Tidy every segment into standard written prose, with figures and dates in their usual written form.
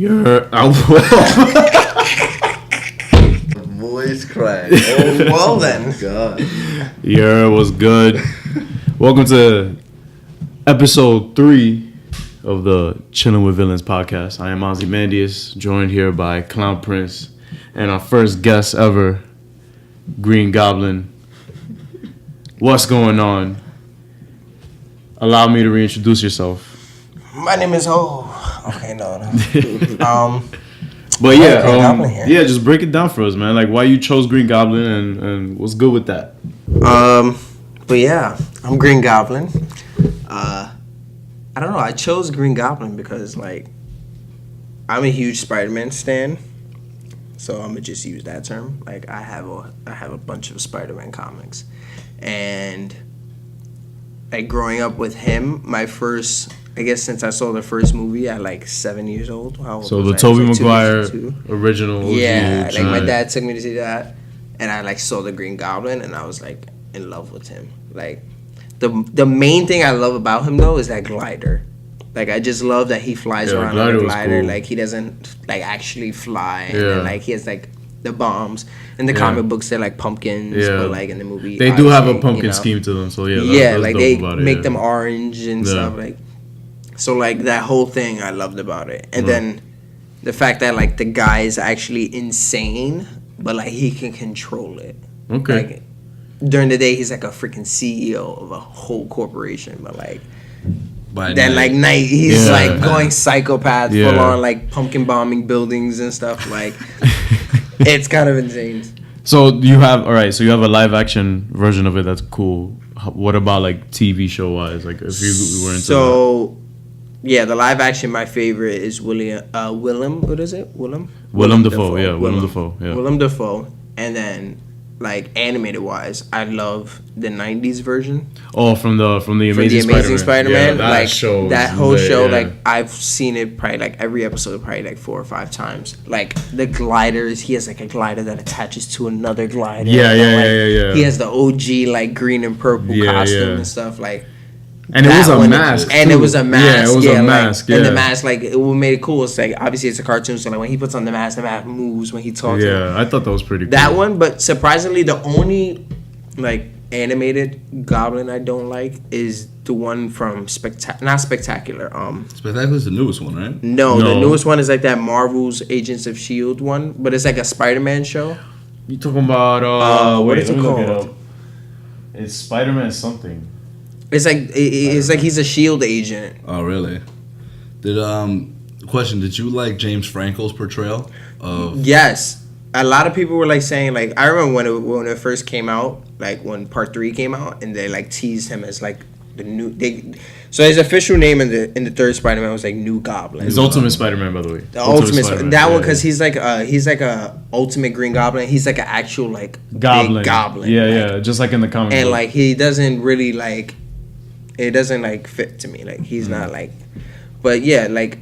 You're voice crack. Oh, well then. God. You're was good. Welcome to episode 3 of the Chillin With Villains Podcast. I am Ozymandias, joined here by Clown Prince and our first guest ever, Green Goblin. What's going on? Allow me to reintroduce yourself. My name is Ho. Okay, no. But yeah, just break it down for us, man. Like, why you chose Green Goblin and what's good with that? But yeah, I'm Green Goblin. I don't know. I chose Green Goblin because, like, I'm a huge Spider-Man stan, so I'm gonna just use that term. Like, I have a bunch of Spider-Man comics, and like growing up with him, my first. I guess since I saw the first movie at like 7 years old. So the Tobey Maguire original. Yeah, like my dad took me to see that, and I like saw the Green Goblin, and I was like in love with him. Like the main thing I love about him though is that glider. Like I just love that he flies around on a glider. Cool. Like he doesn't like actually fly. Yeah. And like he has like the bombs. In the comic books they're like pumpkins, but like in the movie they do have a pumpkin scheme to them. So that's like they make them orange and stuff like. So, like, that whole thing I loved about it. And then the fact that, like, the guy is actually insane, but, like, he can control it. Okay. Like, during the day, he's, like, a freaking CEO of a whole corporation. But, like, night, he's, like, going psychopath, full on, like, pumpkin bombing buildings and stuff. Like, it's kind of insane. So, you have a live-action version of it that's cool. What about, like, TV show-wise? Like, if you were into that? Yeah, the live action, my favorite is Willem. What is it? Willem Dafoe. Yeah, Willem Dafoe. Yeah. Willem Dafoe. And then, like animated wise, I love the '90s version. Oh, from the Amazing Spider-Man. Yeah, that whole show. Like I've seen it probably like every episode, probably like 4 or 5 times. Like the gliders, he has like a glider that attaches to another glider. Yeah. He has the OG like green and purple costume and stuff like. And it was a mask. And it was a mask. Yeah, it was a mask. And the mask, like, it made it cool. It's like, obviously, it's a cartoon, so like when he puts on the mask moves when he talks. Yeah, I thought that was pretty cool. That one, but surprisingly, the only, like, animated Goblin I don't like is the one from not Spectacular. Spectacular's the newest one, right? No, the newest one is like that Marvel's Agents of S.H.I.E.L.D. one, but it's like a Spider-Man show. You talking about, what is it called? It's Spider-Man something. It's like he's a S.H.I.E.L.D. agent. Oh, really? Did you like James Franco's portrayal of? Yes. A lot of people were like saying like I remember when it first came out, like when Part 3 came out, and they like teased him as like the new. So his official name in the third Spider-Man was like New Goblin. His Ultimate Spider-Man, by the way. The Ultimate Spider-Man. That one because he's like a Ultimate Green Goblin. He's like an actual like Goblin. Big Goblin. Yeah, just like in the comic. And like he doesn't really like. It doesn't like fit to me. Like he's not like, but yeah, like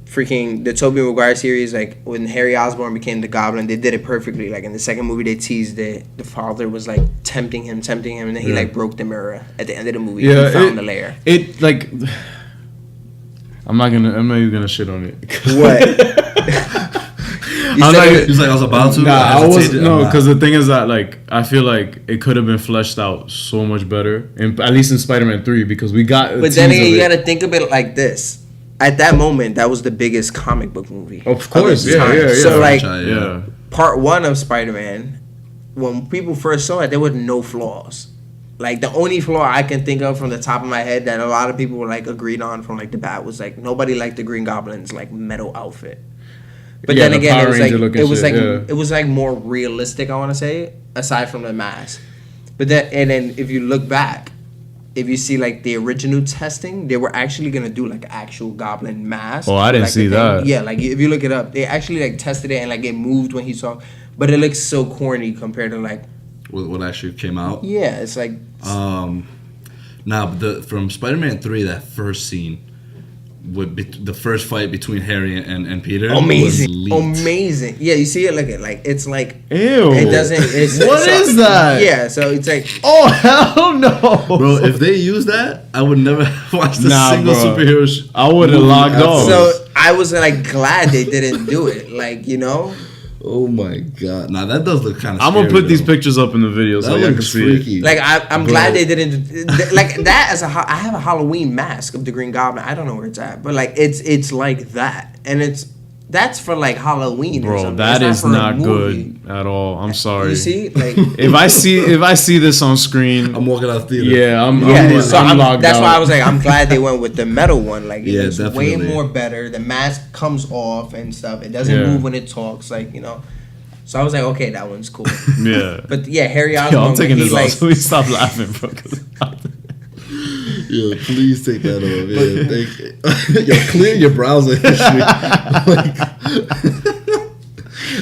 freaking the Tobey Maguire series. Like when Harry Osborn became the Goblin, they did it perfectly. Like in the second movie, they teased it. The father was like tempting him, and then he like broke the mirror at the end of the movie. Yeah, he found the lair. It like I'm not even gonna shit on it. What? He's like I was about to. Nah, I was because the thing is that like I feel like it could have been fleshed out so much better, at least in Spider-Man 3 because we got. But then again, you gotta think of it like this. At that moment, that was the biggest comic book movie. Of course, yeah. So like, Part 1 of Spider-Man, when people first saw it, there were no flaws. Like the only flaw I can think of from the top of my head that a lot of people were like agreed on from like the bat was like nobody liked the Green Goblin's like metal outfit. But then again, it was like more realistic. I want to say, aside from the mask. But then if you look back, if you see like the original testing, they were actually gonna do like actual Goblin mask. Oh, I didn't see that. Yeah, like if you look it up, they actually like tested it and like it moved when he saw. But it looks so corny compared to like what actually came out. Yeah, it's like. From Spider-Man 3, that first scene. The first fight between Harry and Peter. Amazing. Yeah, you see it. Look at like it's like ew. It doesn't. What is that? Yeah, so it's like oh hell no, bro. If they use that, I would never watch the single superhero. I would have logged off. So I was like glad they didn't do it. Like, you know. Oh my god! Now that does look kind of. I'm gonna put these pictures up in the video so y'all can see freaky. it. Like I'm glad they didn't like that. I have a Halloween mask of the Green Goblin. I don't know where it's at, but like it's like that, and that's for like Halloween. Or Bro, something. that is not movie. good at all. I'm sorry. You see, like if I see this on screen, I'm walking out the theater. yeah, I'm logged that's out. why I was like, I'm glad they went with the metal one. Like, Yeah, it's definitely. way more better. The mask comes off and stuff. It doesn't move when it talks. Like, you know. So I was like, okay, that one's cool. Yeah. But yeah, Harry Yo, Osborn. I'm taking he this like, off. Please stop laughing, bro. Yo, please take that off. Yeah, thank you. Yo, clear your browser history. Like,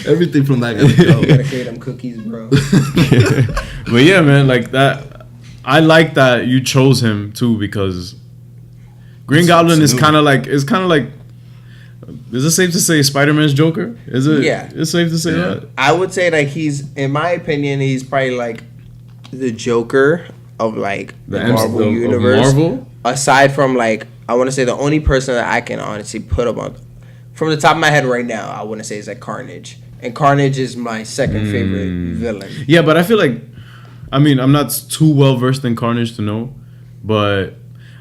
everything from that gotta go. You gotta create them cookies, bro. But yeah, man, like that. I like that you chose him too because Green Goblin is kind of like Is it safe to say Spider-Man's Joker? Is it? Yeah. It's safe to say that. I would say like he's, in my opinion, he's probably like the Joker of like the Marvel universe. Marvel? Aside from like, I want to say the only person that I can honestly put him on, from the top of my head right now, I want to say is like Carnage. And Carnage is my second favorite villain. Yeah, but I feel like, I mean, I'm not too well versed in Carnage to know, but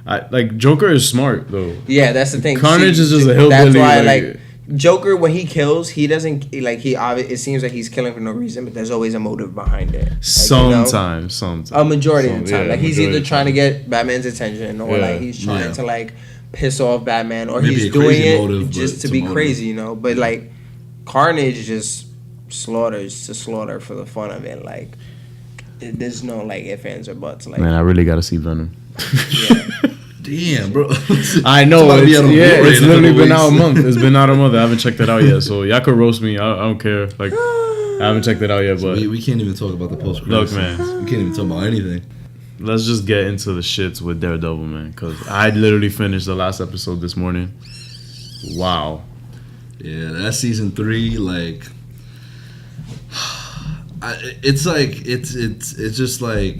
like Joker is smart though. Yeah, that's the thing. Carnage is just a hillbilly. That's why like Joker, when he kills, he doesn't like it seems like he's killing for no reason, but there's always a motive behind it. Like, Sometimes. A majority of the time. Yeah, like he's either trying to get Batman's attention or like he's trying Yeah. to like piss off Batman or Maybe he's a doing crazy it motive, just but to it's be a motive. crazy, you know. But like Carnage just slaughters to slaughter for the fun of it. Like there's no like ifs, ands, or buts. Like Man, I really gotta see Venom. yeah. Damn, bro. I know. It's about to be out on Blu-ray It's in a literally couple been out a weeks. month. It's been out a month. I haven't checked it out yet. So y'all could roast me. I don't care. Like I haven't checked it out yet, but we can't even talk about the post. Look, man. We can't even talk about anything. let's just get into the shits with Daredevil, man. Because I literally finished the last episode this morning. Wow. Yeah, that's season 3. Like, it's like it's just like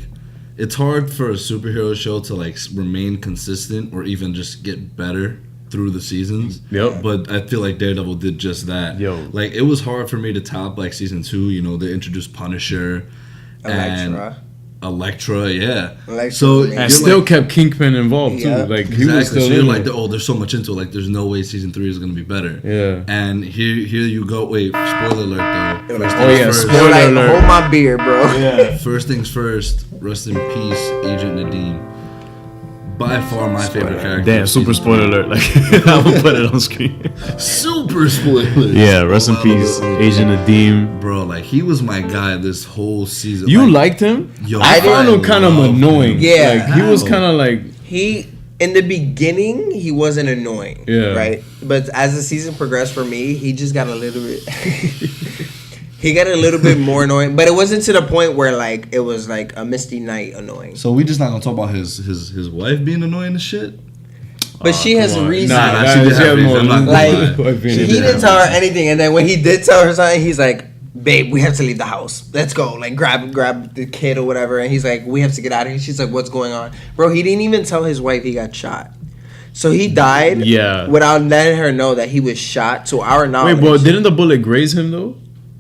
it's hard for a superhero show to like remain consistent or even just get better through the seasons. Yep. But I feel like Daredevil did just that. Yo. Like, it was hard for me to top like season 2. You know, they introduced Punisher, Elektra, yeah. So And still kept Kingpin involved too. Yeah. Like he exactly. was still So you're in like, it. oh, there's so much into it. Like, there's no way season 3 is gonna be better. Yeah. And here you go. Wait, spoiler alert though. Oh, yeah, first. spoiler Like, alert. hold my beer, bro. Yeah. First things first. Rest in peace, Agent Nadeem. By far my favorite character. Damn, of super season spoiler alert. Like I will put it on screen. 3. Super spoiler. Yeah, rest in peace, Agent Nadeem. Bro, like, he was my guy this whole season. You like, liked him? Yo, I found him I kind of loved annoying. him. Yeah. Like, he was kind of like. He, in the beginning, he wasn't annoying. Yeah. Right? But as the season progressed for me, he just got a little bit... he got a little bit more annoying. But it wasn't to the point where, like, it was, like, a Misty Knight annoying. So we just not gonna talk about his wife being annoying and shit? But she has Come on. reason. Nah, Nah, she did she have had more reason. I'm not Like, gonna lie. he did didn't have tell her reason. anything. And then when he did tell her something, he's like, babe, we have to leave the house. Let's go. Like, grab the kid or whatever. And he's like, we have to get out of here. She's like, what's going on? Bro, he didn't even tell his wife he got shot. So he died without letting her know that he was shot, to our knowledge. Wait, but didn't the bullet graze him though?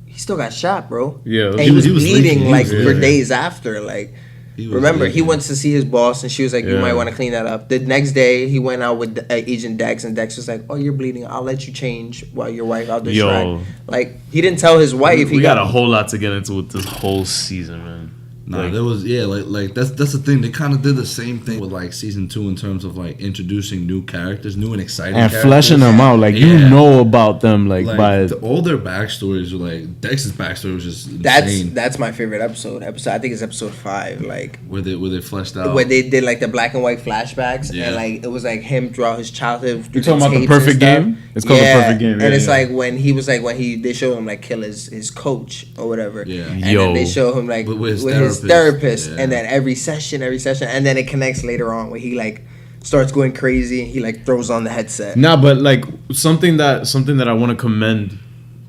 He still got shot, bro. Yeah. And he was was bleeding leaking. like He was for bleeding. days after. Like, He was remember, he leaking. went to see his boss, and she was like, "You Yeah. might want to clean that up." The next day, he went out with Agent Dex, and Dex was like, "Oh, you're bleeding. I'll let you change while your wife out there." Yo. Like, he didn't tell his wife. We got a whole lot to get into with this whole season, man. Nah, Like- there was like that's the thing. They kind of did the same thing with like season 2 in terms of like introducing new characters, new and exciting And characters. fleshing them out, like you Yeah. know about them, like Like, by all their backstories were like Dex's backstory was just insane. That's my favorite episode. I think it's episode 5. Like, where they fleshed out. where they did like the black and white flashbacks, Yeah. and like it was like him throughout his childhood. You're talking about the tapes and perfect stuff. game? It's called The Perfect Game, and yeah, it's yeah. like when he was like they show him like kill his coach or whatever. Yeah. and Yo. then they show him like With his with his therapist. therapist, Yeah. and then every session, and then it connects later on where he like starts going crazy and he like throws on the headset. Nah, but like something that I want to commend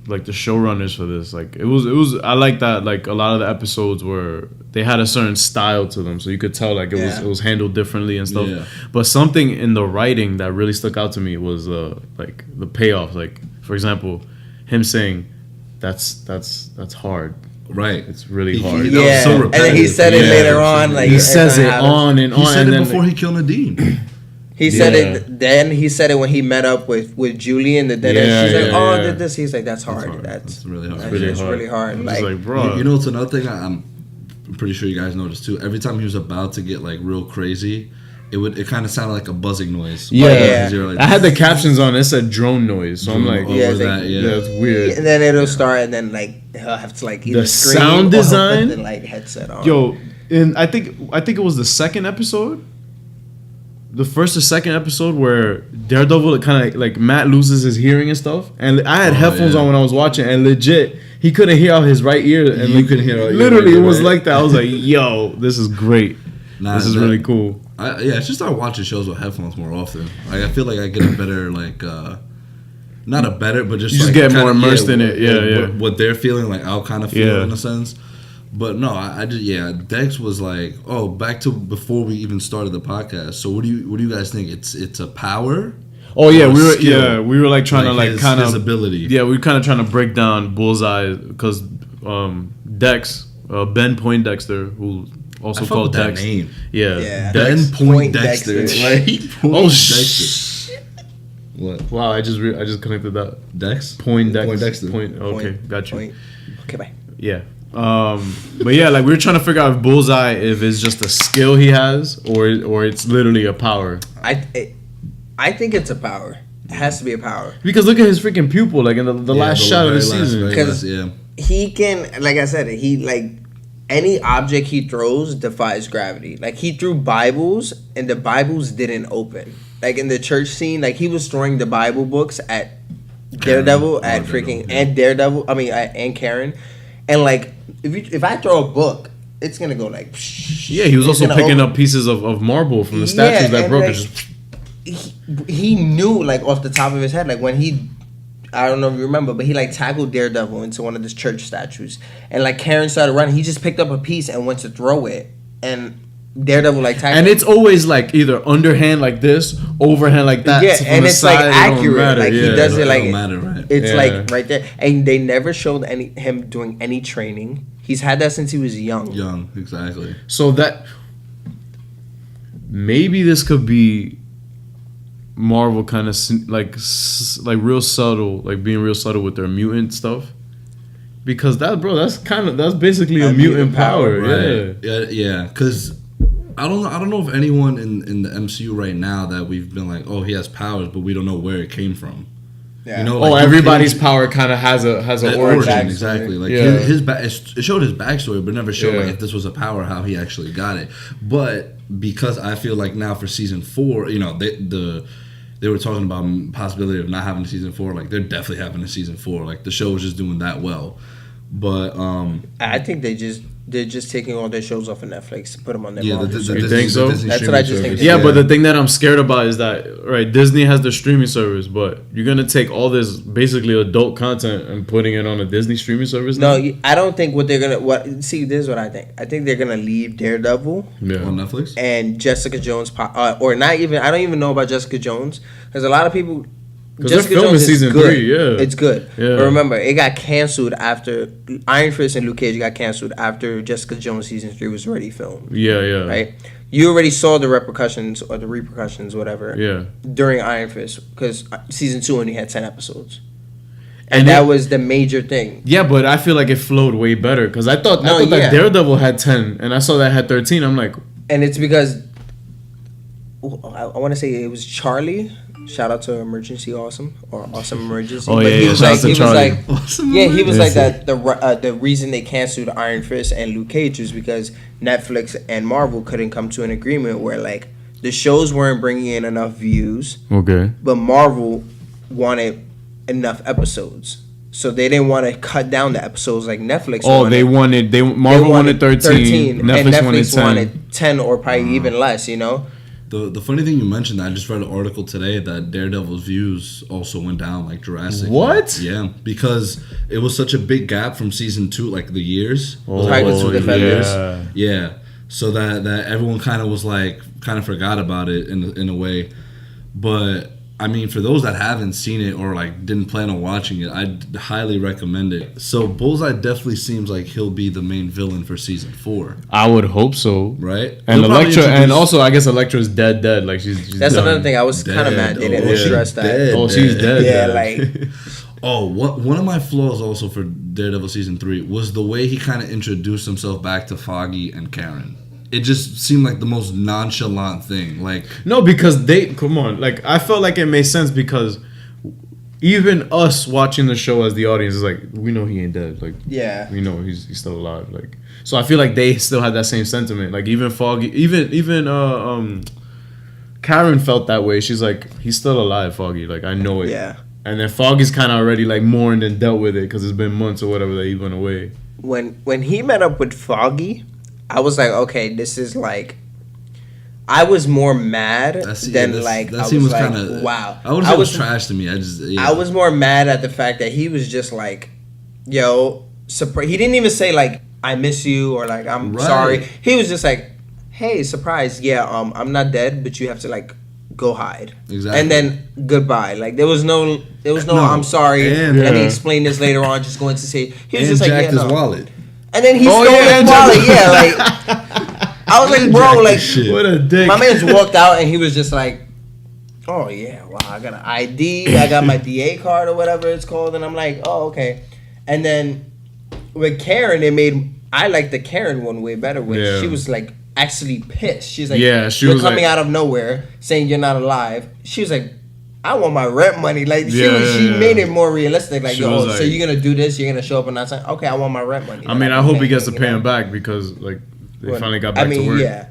like the showrunners for this. Like it was. I like that. Like a lot of the episodes were they had a certain style to them, so you could tell like it was handled differently and stuff. Yeah. But something in the writing that really stuck out to me was like the payoff. Like for example, him saying, "That's hard." Right, it's really hard. Yeah, so and then he said it later on. Like he says it on and on. He said it before he killed Nadine. He said it. Then he said it when he met up with Julian. She's like, "Oh, I did this." He's like, "That's hard. That's really hard. It's really hard." Like, bro, you know, it's another thing. I'm pretty sure you guys noticed too. Every time he was about to get like real crazy, it kind of sounded like a buzzing noise. Yeah. Like, I had the captions on. It said drone noise, so I'm like, it's weird. And then it'll start, and then like he'll have to like either the sound design, and like headset on. Yo, and I think it was the second episode. The first or second episode where Daredevil kind of like Matt loses his hearing and stuff, and I had headphones on when I was watching, and legit he couldn't hear out his right ear, and you couldn't hear out literally it was like that. I was like, yo, this is great. This is really cool. I should start watching shows with headphones more often. Like I feel like I get a better like not a better, but just you like get more immersed in it. Yeah. What they're feeling, like I'll kind of feel in a sense. But no, I just Dex was like, oh, back to before we even started the podcast. So what do you guys think? It's a power? Oh yeah, we were like trying to like kind of his ability. Yeah, we were kind of trying to break down Bullseye because Dex Ben Poindexter, who also called that Dex. Name. Yeah. Ben Poindexter. Oh shit. What? Wow, I just connected that. Dex? Poindexter. Okay, got you. Okay, bye. Yeah. But yeah, like we were trying to figure out if Bullseye, if it's just a skill he has or it's literally a power. I think it's a power. It has to be a power. Because look at his freaking pupil, like in the last shot of the season. Because he can, like I said, he like any object he throws defies gravity. Like he threw Bibles and the Bibles didn't open. Like in the church scene, like he was throwing the Bible books at Daredevil, and Daredevil. I mean, and Karen, and like if I throw a book, it's gonna go like. Yeah, he was also picking up pieces of marble from the statues that broke. Like, he knew like off the top of his head, like when he. I don't know if you remember, but he like tackled Daredevil into one of the church statues, and like Karen started running. He just picked up a piece and went to throw it, and Daredevil like tackled. And it's always like either underhand like this, overhand like that. Yeah, and it's like accurate. Like he does it like it don't matter, right? It's like right there, and they never showed him doing any training. He's had that since he was young. Young, exactly. So that maybe this could be Marvel kind of like real subtle, like being real subtle with their mutant stuff, because that's basically a mutant power, right? Yeah. Because I don't know if anyone in the MCU right now that we've been like, oh, he has powers, but we don't know where it came from. Yeah. You know, like everybody's power kind of has an origin. Exactly. Like it showed his backstory, but never showed like if this was a power, how he actually got it. But because I feel like now for season 4, you know, they were talking about possibility of not having a season 4. Like they're definitely having a season 4. Like the show was just doing that well. But I think they're just taking all their shows off of Netflix, put them on their you think so? That's what I just think. Yeah, but the thing that I'm scared about is that Disney has their streaming service, but you're gonna take all this basically adult content and putting it on a Disney streaming service now? No, I don't think what they're gonna. See, this is what I think. I think they're gonna leave Daredevil on Netflix and Jessica Jones, or not even. I don't even know about Jessica Jones because a lot of people. Jessica Jones is season good. 3, yeah. It's good. Yeah. But remember, it got canceled after Iron Fist and Luke Cage got canceled after Jessica Jones season 3 was already filmed. Yeah. Right? You already saw the repercussions, whatever. Yeah. During Iron Fist, because season 2 only had 10 episodes. And that was the major thing. Yeah, but I feel like it flowed way better because I thought that Daredevil had 10 and I saw that had 13. I'm like, and it's because I want to say it was Charlie. Shout out to Emergency Awesome or Awesome Emergency. Oh, but yeah, he was shout like, out to Charlie. Awesome he was like that. The reason they canceled Iron Fist and Luke Cage was because Netflix and Marvel couldn't come to an agreement where like the shows weren't bringing in enough views. Okay. But Marvel wanted enough episodes, so they didn't want to cut down the episodes like Netflix. Marvel wanted 13. Netflix wanted 10 or probably even less. You know. The funny thing you mentioned, I just read an article today that Daredevil's views also went down like drastically. What? Yeah, because it was such a big gap from season 2, like the years. Yeah. So that everyone kind of was like, kind of forgot about it in a way. But I mean, for those that haven't seen it or like didn't plan on watching it, I'd highly recommend it. So Bullseye definitely seems like he'll be the main villain for season 4. I would hope so, right? And Elektra, and also I guess Elektra's dead. Like she's that's done. another thing. I was kind of mad they didn't address that. She's dead. Yeah, like. One of my flaws also for Daredevil season 3 was the way he kind of introduced himself back to Foggy and Karen. It just seemed like the most nonchalant thing. Like, no, because come on. Like, I felt like it made sense because even us watching the show as the audience is like, we know he ain't dead. Like, yeah, we know he's still alive. Like, so I feel like they still had that same sentiment. Like, even Foggy, even Karen felt that way. She's like, he's still alive, Foggy. Like, I know it. Yeah. And then Foggy's kind of already like mourned and dealt with it because it's been months or whatever that he went away. When he met up with Foggy, I was like, okay, this is like, I was more mad than like, that I scene was was like, kind of, wow. I would say it was trash to me. I was more mad at the fact that he was just like, yo, he didn't even say like, I miss you or like, I'm sorry. He was just like, hey, surprise, yeah, I'm not dead, but you have to like go hide. Exactly. And then goodbye. Like there was no I'm sorry. And he explained this later on, just going to say, he was just like, jacked his wallet. And then he stole his wallet. Yeah, like I was like, bro, like what a dick. My man just walked out and he was just like, oh yeah, wow, I got an ID, I got my DA card or whatever it's called, and I'm like, oh okay. And then with Karen, I liked the Karen one way better. When she was like actually pissed. She's like, you're coming out of nowhere saying you're not alive. She was like, I want my rent money. Like she made it more realistic. Like, so you're gonna do this? You're gonna show up and not say, okay, I want my rent money. I mean, I hope he gets to pay him back because like they finally got back to work. Yeah,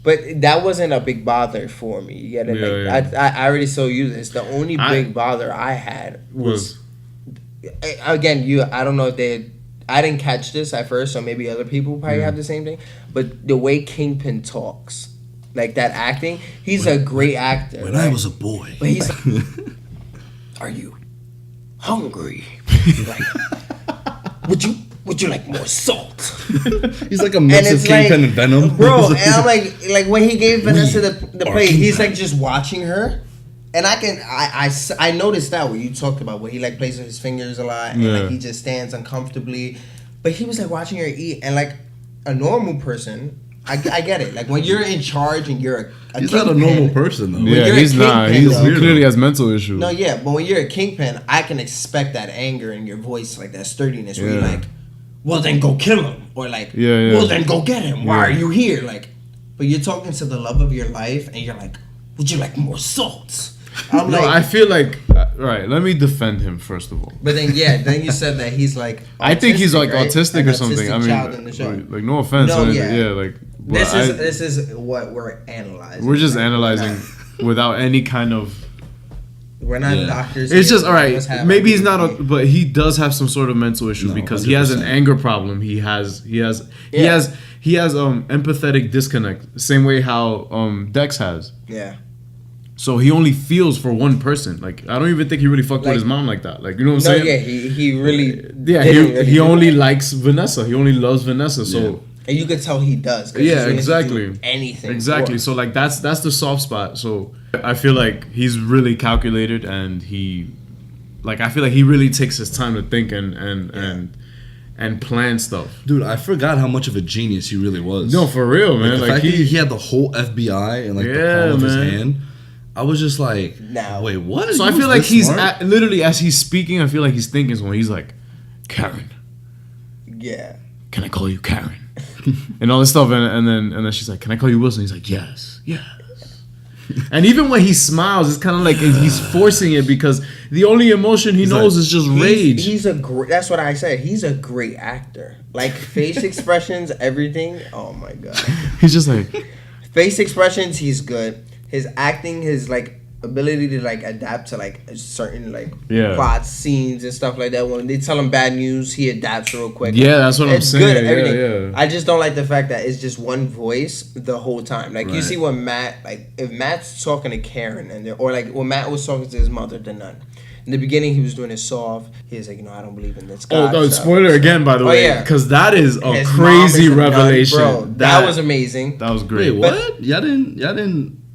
but that wasn't a big bother for me. You get it? I already saw you this. The only big bother I had was again, I don't know if I didn't catch this at first, so maybe other people probably have the same thing. But the way Kingpin talks. Like that acting, he's a great actor. When I was a boy, but he's like, "Are you hungry? Like, would you like more salt?" He's like a mix of Kingpin and Venom, bro. And I'm like when he gave Vanessa the plate, he's like just watching her, and I noticed that what you talked about, where he like plays with his fingers a lot, and like he just stands uncomfortably, but he was like watching her eat, and like a normal person. I get it. Like when you're in charge and you're a he's not a normal person though. Yeah, he's not. He clearly has mental issues. No, yeah, but when you're a kingpin, I can expect that anger in your voice, like that sturdiness, where you're like, "Well, then go kill him," or like, "Well, then go get him. Why are you here?" Like, but you're talking to the love of your life, and you're like, "Would you like more salt?" I feel like right. Let me defend him first of all. But then you said that he's like, I think he's like autistic or something. I mean, like no offense. No, like. This is what we're analyzing. We're just analyzing without any kind of. We're not doctors. It's just all right. Maybe he's not, but he does have some sort of mental issue because 100%. He has an anger problem. He has empathetic disconnect. Same way how Dex has. Yeah. So he only feels for one person. Like I don't even think he really fucked with his mom like that. Like you know what I'm saying? Yeah, he really. Yeah, he only likes Vanessa. He only loves Vanessa. So. And you could tell he does. Yeah, exactly. Anything. Exactly. So like that's the soft spot. So I feel like he's really calculated, and I feel like he really takes his time to think and plan stuff. Dude, I forgot how much of a genius he really was. No, for real, man. Like the fact that he had the whole FBI in like the palm of his hand. I was just like, wait, what? So I feel like he's literally as he's speaking, I feel like he's thinking when he's like, Karen. Yeah. Can I call you Karen? And all this stuff, and then she's like, "Can I call you Wilson?" He's like, "Yes." And even when he smiles, it's kind of like he's forcing it because the only emotion he knows is just rage. That's what I said. He's a great actor. Like face expressions, everything. Oh my god. He's just like face expressions. He's good. His acting, his like ability to like adapt to like certain like Yeah. plots, scenes, and stuff like that. When they tell him bad news, he adapts real quick. Yeah, that's what I'm It's saying. good at everything. Yeah. I just don't like the fact that it's just one voice the whole time. Like you Right. see when Matt, like if Matt's talking to Karen and or like when Matt was talking to his mother, the nun. In the beginning, he was doing it soft. He was like, I don't believe in this God. Oh, spoiler again, by the way. yeah. Because that is a His mom crazy is a nun, revelation. bro. That was amazing. That was great. Wait, what? Y'all didn't.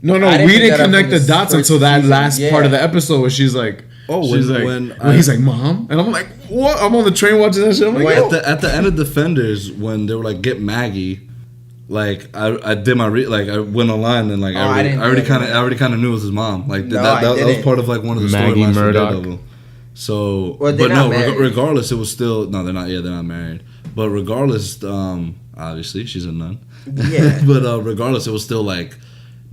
No, I didn't we pick didn't that up connect from the the dots first until that season. last Yeah. part of the episode where she's like, when he's like, Mom? And I'm like, what? I'm on the train watching that shit. I'm like, at the end of Defenders, when they were like, get Maggie, like I did my I went online and like I already kind of knew it was his mom. Like that was part of like one of the Maggie storylines for Murdoch. Daredevil. So, Well, but they're not no, married. regardless, it was still no. They're not. Yeah, they're not married. But regardless, obviously she's a nun. Yeah. But regardless, it was still like,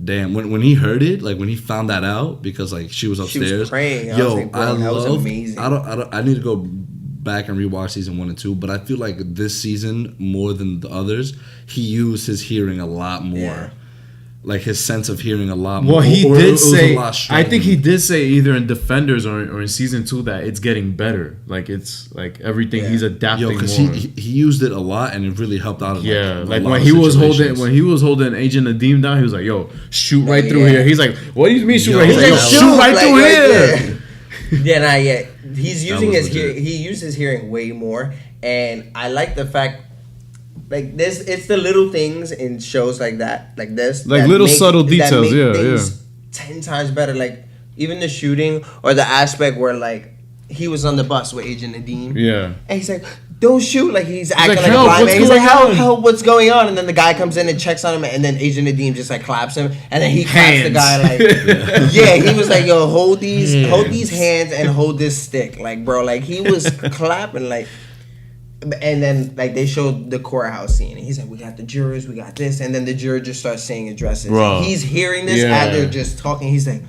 damn. When he heard it, like when he found that out, because like she was upstairs. She was praying. Yo, I was like, bro, that was amazing. I need to go back and rewatch season 1 and 2, but I feel like this season more than the others, he used his hearing a lot more. Yeah. Like his sense of hearing a lot more. well, he Or did it was a say, lot I think he stronger. did say either in Defenders or in season 2 that it's getting better. Like it's like everything he's adapting Yo, because more. he used it a lot and it really helped out. Yeah, a like lot when of he was situations. holding Agent Nadeem down, he was like, "Yo, shoot right through yeah. here." He's like, "What do you mean shoot Yo, right?" He's he's like, like, "Shoot right like, through right here." Yeah, not yet. He's using was his legit. he used his hearing way more, and I like the fact, like this. It's the little things in shows like that, like this, Like that little subtle details, yeah, things 10 times better. Like even the shooting or the aspect where like he was on the bus with Agent Nadeem, Yeah. and he's like, "Don't shoot!" Like he's acting like, like a "Help, blind what's man. He's like, going on?" "Help! What's going on?" And then the guy comes in and checks on him, and then Agent Nadeem just like claps him, and then he claps the Hands. guy like, yeah. He was like, "Yo, hold these hands and hold this stick." Like, bro, like he was clapping like. And then like they showed the courthouse scene, and he's like, "We got the jurors, we got this," and then the juror just starts saying addresses. Bro. And he's hearing this Yeah. as they're just talking. He's like,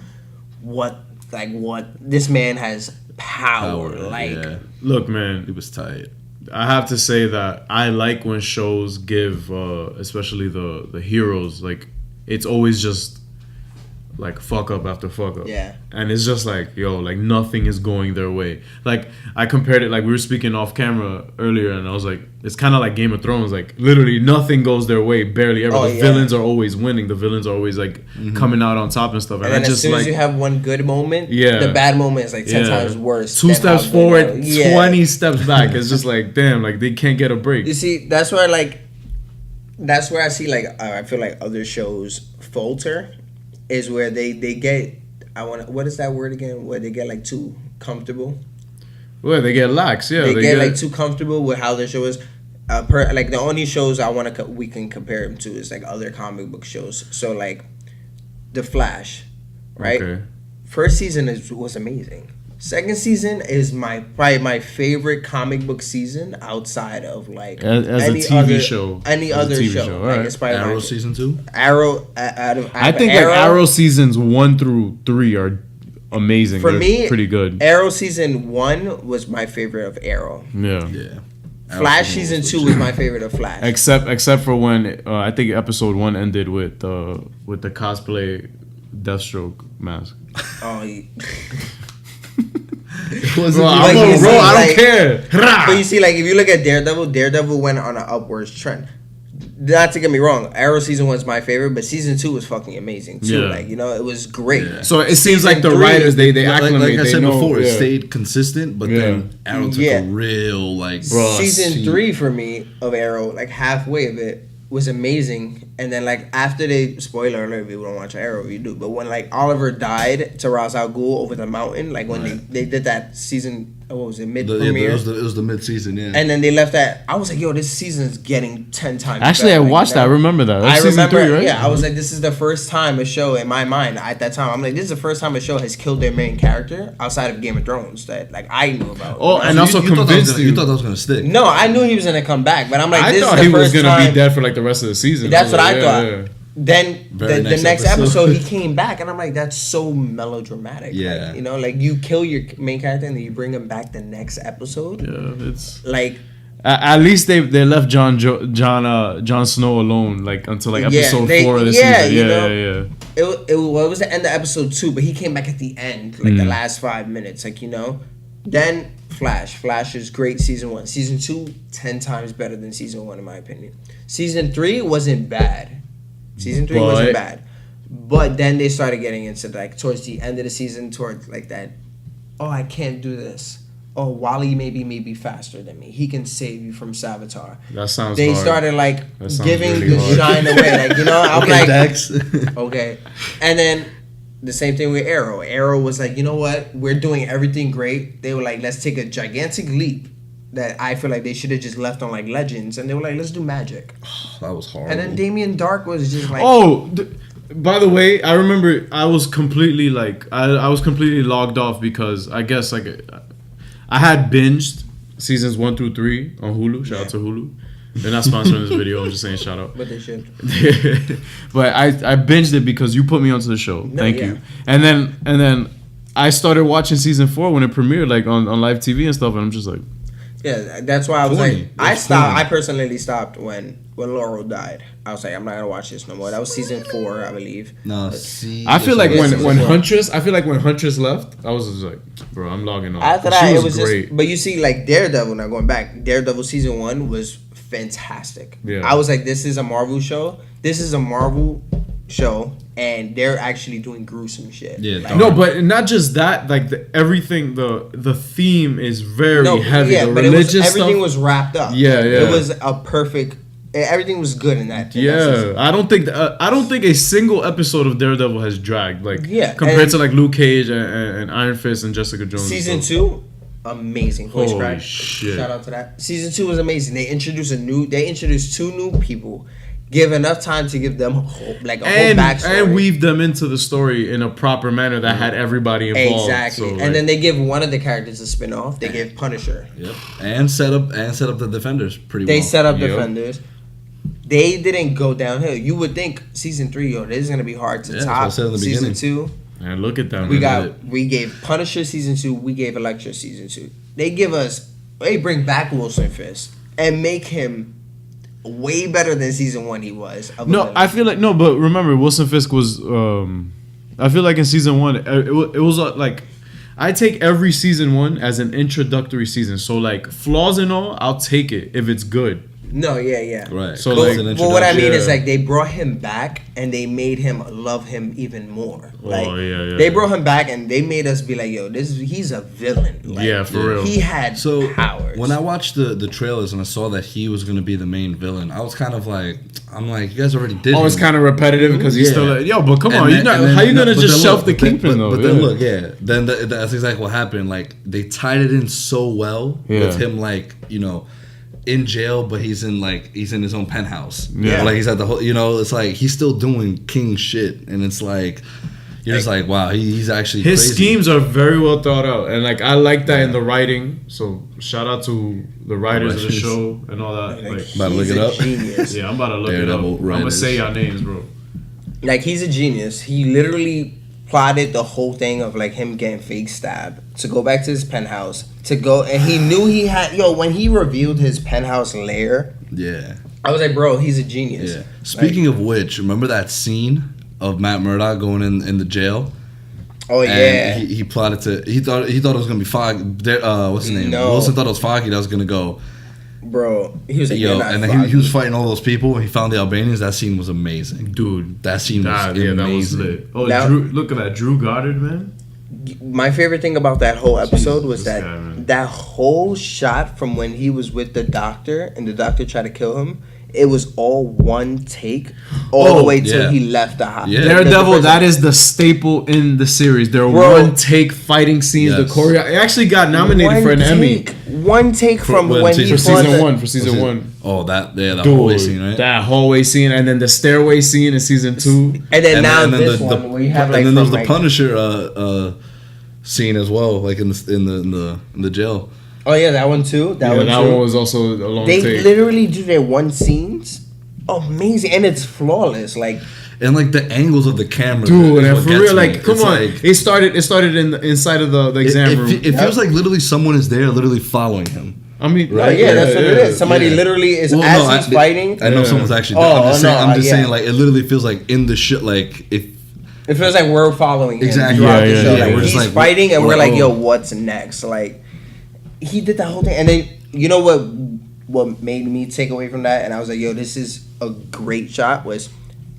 "What? Like what? This man has power. Like." yeah, Look, man, it was tight. I have to say that I like when shows give, especially the heroes, like it's always just like fuck up after fuck up. Yeah. And it's just like, yo, like nothing is going their way. Like I compared it, like we were speaking off camera earlier, and I was like, it's kind of like Game of Thrones. Like literally nothing goes their way, barely ever. Oh, The yeah. villains are always winning. The villains are always like coming out on top and stuff. And then I as just soon like as you have one good moment, Yeah. the bad moment is like 10 Yeah. times worse. 2 than steps how good forward, it was. Yeah. 20 steps back. It's just like, damn, like they can't get a break. You see, that's where I see like I feel like other shows falter, is where they get what is that word again? Where they get like too comfortable. Well, they get lax, yeah. They get like too comfortable with how their show is. Like the only shows we can compare them to is like other comic book shows. So like, The Flash, right? Okay. First season was amazing. Second season is probably my favorite comic book season outside of like As a any TV other show. Any As a other TV show. show, Like, alright. it's probably Arrow my season 2. Arrow. I think like Arrow seasons 1 through 3 are amazing. For They're me, pretty good. Arrow season 1 was my favorite of Arrow. Yeah. Yeah. Flash season 2 was my favorite of Flash. Except for when I think episode 1 ended with the cosplay Deathstroke mask. Oh, Was Bro, Like, you see, I like- don't care. But you see, like, if you look at Daredevil went on an upwards trend. Not to get me wrong, Arrow season 1 is my favorite, but season 2 was fucking amazing too. Yeah. Like, you know, it was great. Yeah. So it seems like the Season 3, writers they like acclimate. I they said know, before, it yeah. stayed consistent, but then Arrow took Yeah. a real like Bro, Season see- 3 for me of Arrow, like halfway of it, was amazing. And then like after they, spoiler alert, if you don't watch Arrow, you do. But when like Oliver died to Ra's al Ghul over the mountain, like when they did that season, what was it, mid premiere? it was the mid season, yeah. And then they left that. I was like, yo, this season is getting 10 times Actually, better. I Like, watched you that. I know? remember that. That's I season remember, 3, right? yeah. I was like, this is the first time a show in my mind at that time. I'm like, this is the first time a show has killed their main character outside of Game of Thrones that like I knew about. Oh, and So also you thought that was convinced gonna- you. You thought that was gonna stick. No, I knew he was gonna come back, but I'm like, I this thought is he the was first gonna time. be dead for like the rest of the season. That's what I Yeah, thought. yeah. Then Very the next next episode. episode he came back, and I'm like, that's so melodramatic. Yeah. Like, you know, like you kill your main character and then you bring him back the next episode. Yeah, it's Like At least they left Jon Snow alone like until like episode 4 of the season. Yeah. It was the end of episode 2, but he came back at the end, like the last 5 minutes, like Then Flash is great season 1. Season 2, 10 times better than season 1 in my opinion. Season 3 wasn't bad. But then they started getting into like towards the end of the season, towards like that. Oh, I can't do this. Oh, Wally maybe faster than me. He can save you from Savitar. That sounds. They hard. started like giving really the hard. shine away, like I'm like Dex. okay, and then the same thing with Arrow. Arrow was like, you know what? We're doing everything great. They were like, let's take a gigantic leap that I feel like they should have just left on like Legends, and they were like, let's do Magic. That was horrible. And then Damien Dark was just like, by the way, I remember I was completely like I was completely logged off because I guess like I had binged seasons 1 through 3 on Hulu. Shout out to Hulu. They're not sponsoring this video. I'm just saying shout out. But they should. But I binged it because you put me onto the show. Thank you. And then I started watching season 4 when it premiered, like on live TV and stuff. And I'm just like, yeah, that's why I was like, I stopped. I personally stopped when Laurel died. I was like, I'm not gonna watch this no more. That was season 4, I believe. No, I feel like when Huntress left, I was just like, bro, I'm logging off. After that, it was great. just. But you see, like Daredevil. Now going back, Daredevil season 1 was fantastic. Yeah. I was like, this is a Marvel show. And they're actually doing gruesome shit. Yeah. Like, No, but not just that. Like everything, the theme is very heavy. Yeah, the but religious everything stuff was wrapped up. Yeah. It was a perfect. Everything was good in that. I don't think a single episode of Daredevil has dragged compared to like Luke Cage and Iron Fist and Jessica Jones. Season 2, amazing. Voice Holy crack. shit. Shout out to that. Season 2 was amazing. They introduced 2 new people. Give enough time to give them whole backstory. And weave them into the story in a proper manner that had everybody involved. Exactly. So, and then they give one of the characters a spin-off. They give Punisher. Yep. And set up the Defenders pretty well. They set up Defenders. They didn't go downhill. You would think season 3, this is gonna be hard to top. Season 2. And look at them. We gave Punisher season 2. We gave Elektra season 2. They bring back Wilson Fisk and make him way better than season 1 he was. I feel like but remember Wilson Fisk was. I feel like in season 1 it was like. I take every season 1 as an introductory season. So like flaws and all, I'll take it if it's good. No, yeah. Right. So but what I mean is like they brought him back and they made him love him even more. Like they brought him back and they made us be like, yo, he's a villain. Like, for real. He had powers. When I watched the trailers and I saw that he was gonna be the main villain, I was kind of like, you guys already did. Oh, it's kind of repetitive because he's still like, yo, but come on, how you gonna just shelf the Kingpin though? But then look, then that's exactly what happened. Like they tied it in so well with him, like in jail, but he's in his own penthouse. Yeah, like he's at the whole. It's like he's still doing king shit, and it's like you're just like, wow, he's actually his crazy. schemes are very well thought out, and like I like that in the writing. So shout out to the writers of the show and all that. Like, about to look it up. Genius. Yeah, I'm about to look it up. I'm gonna say y'all names, bro. Like he's a genius. He literally plotted the whole thing of like him getting fake stabbed to go back to his penthouse to go, and he knew he had when he revealed his penthouse lair. Yeah, I was like, bro, he's a genius. Yeah. Speaking of which, remember that scene of Matt Murdock going in the jail? Oh yeah. And he plotted to. He thought it was gonna be Foggy. What's his name? No. Wilson thought it was Foggy that was gonna go. Bro, he was like, and then he was fighting all those people. He found the Albanians. That scene was amazing, dude. That scene was amazing. That was lit. Oh, Drew, look at that, Drew Goddard, man. My favorite thing about that whole episode was that whole shot from when he was with the doctor and the doctor tried to kill him. It was all one take, all the way till he left the hospital. Yeah. Daredevil, that is the staple in the series. They're one take fighting scenes. The choreo. It actually got nominated for an Emmy. One take from when he fought for season 1. Oh, that hallway scene, right? That hallway scene, and then the stairway scene in season 2, and then this one where you have and then there's the Punisher scene as well, like in the jail. Oh yeah, that one too. That one was also a long take. They literally do their one scenes, amazing, and it's flawless. Like and like the angles of the camera, dude. And for real, like, come on, it started inside of the exam room. It feels like literally someone is there, literally following him. I mean, right? Yeah, that's what it is. Somebody literally is he's fighting. I know someone's actually. I'm just saying, like, it literally feels like in the shit, like if. It feels like we're following him exactly throughout the show. Like, we're he's like, fighting, and we're like, yo, what's next? Like, he did that whole thing, and then you know what made me take away from that, and I was like, yo, this is a great shot. Was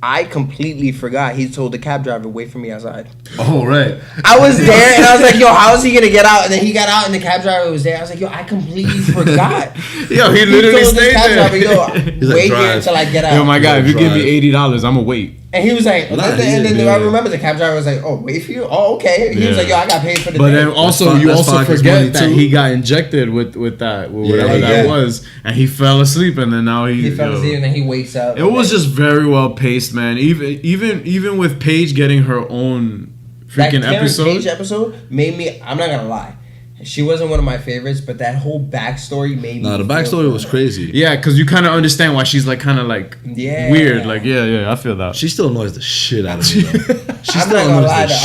I completely forgot he told the cab driver, wait for me outside. Oh, right. I was there, and I was like, yo, how is he going to get out? And then he got out, and the cab driver was there. I was like, yo, I completely forgot. Yo, he literally stayed there. Driver, yo, wait here until I get out. Yo, my guy, if you give me $80, I'm going to wait. And he was like, and then I remember the cab driver was like, oh, wait for you? Oh, okay. He was like, yo, I got paid for the day. But then also, you also forget that he got injected with that, whatever that was, and he fell asleep, and then now he fell asleep, and then he wakes up. It was just very well paced, man. Even with Paige getting her own freaking episode. That Paige episode made me, I'm not going to lie. She wasn't one of my favorites, but that whole backstory made me. No, the backstory was crazy. Yeah, because you kind of understand why she's like kind of like weird. Like, yeah, I feel that. She still annoys the shit out of me, though. I'm not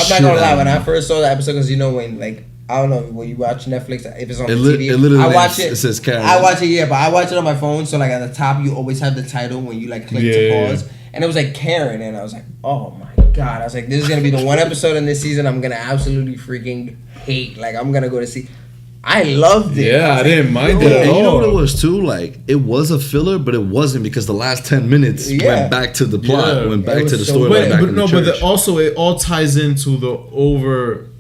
gonna lie. When I first saw the episode, because you know when, like, I don't know, when you watch Netflix, if it's on TV, I watch it. It says Karen. I watch it, but I watch it on my phone. So like at the top, you always have the title when you like click to pause, and it was like Karen, and I was like, oh my god, I was like, this is gonna be the one episode in this season I'm gonna absolutely freaking hate. Like, I'm gonna go to see. I loved it. Yeah, I didn't mind it at all. You know what it was too? Like, it was a filler, but it wasn't, because the last 10 minutes went back to the plot, went back to the story. But also it all ties into the overarching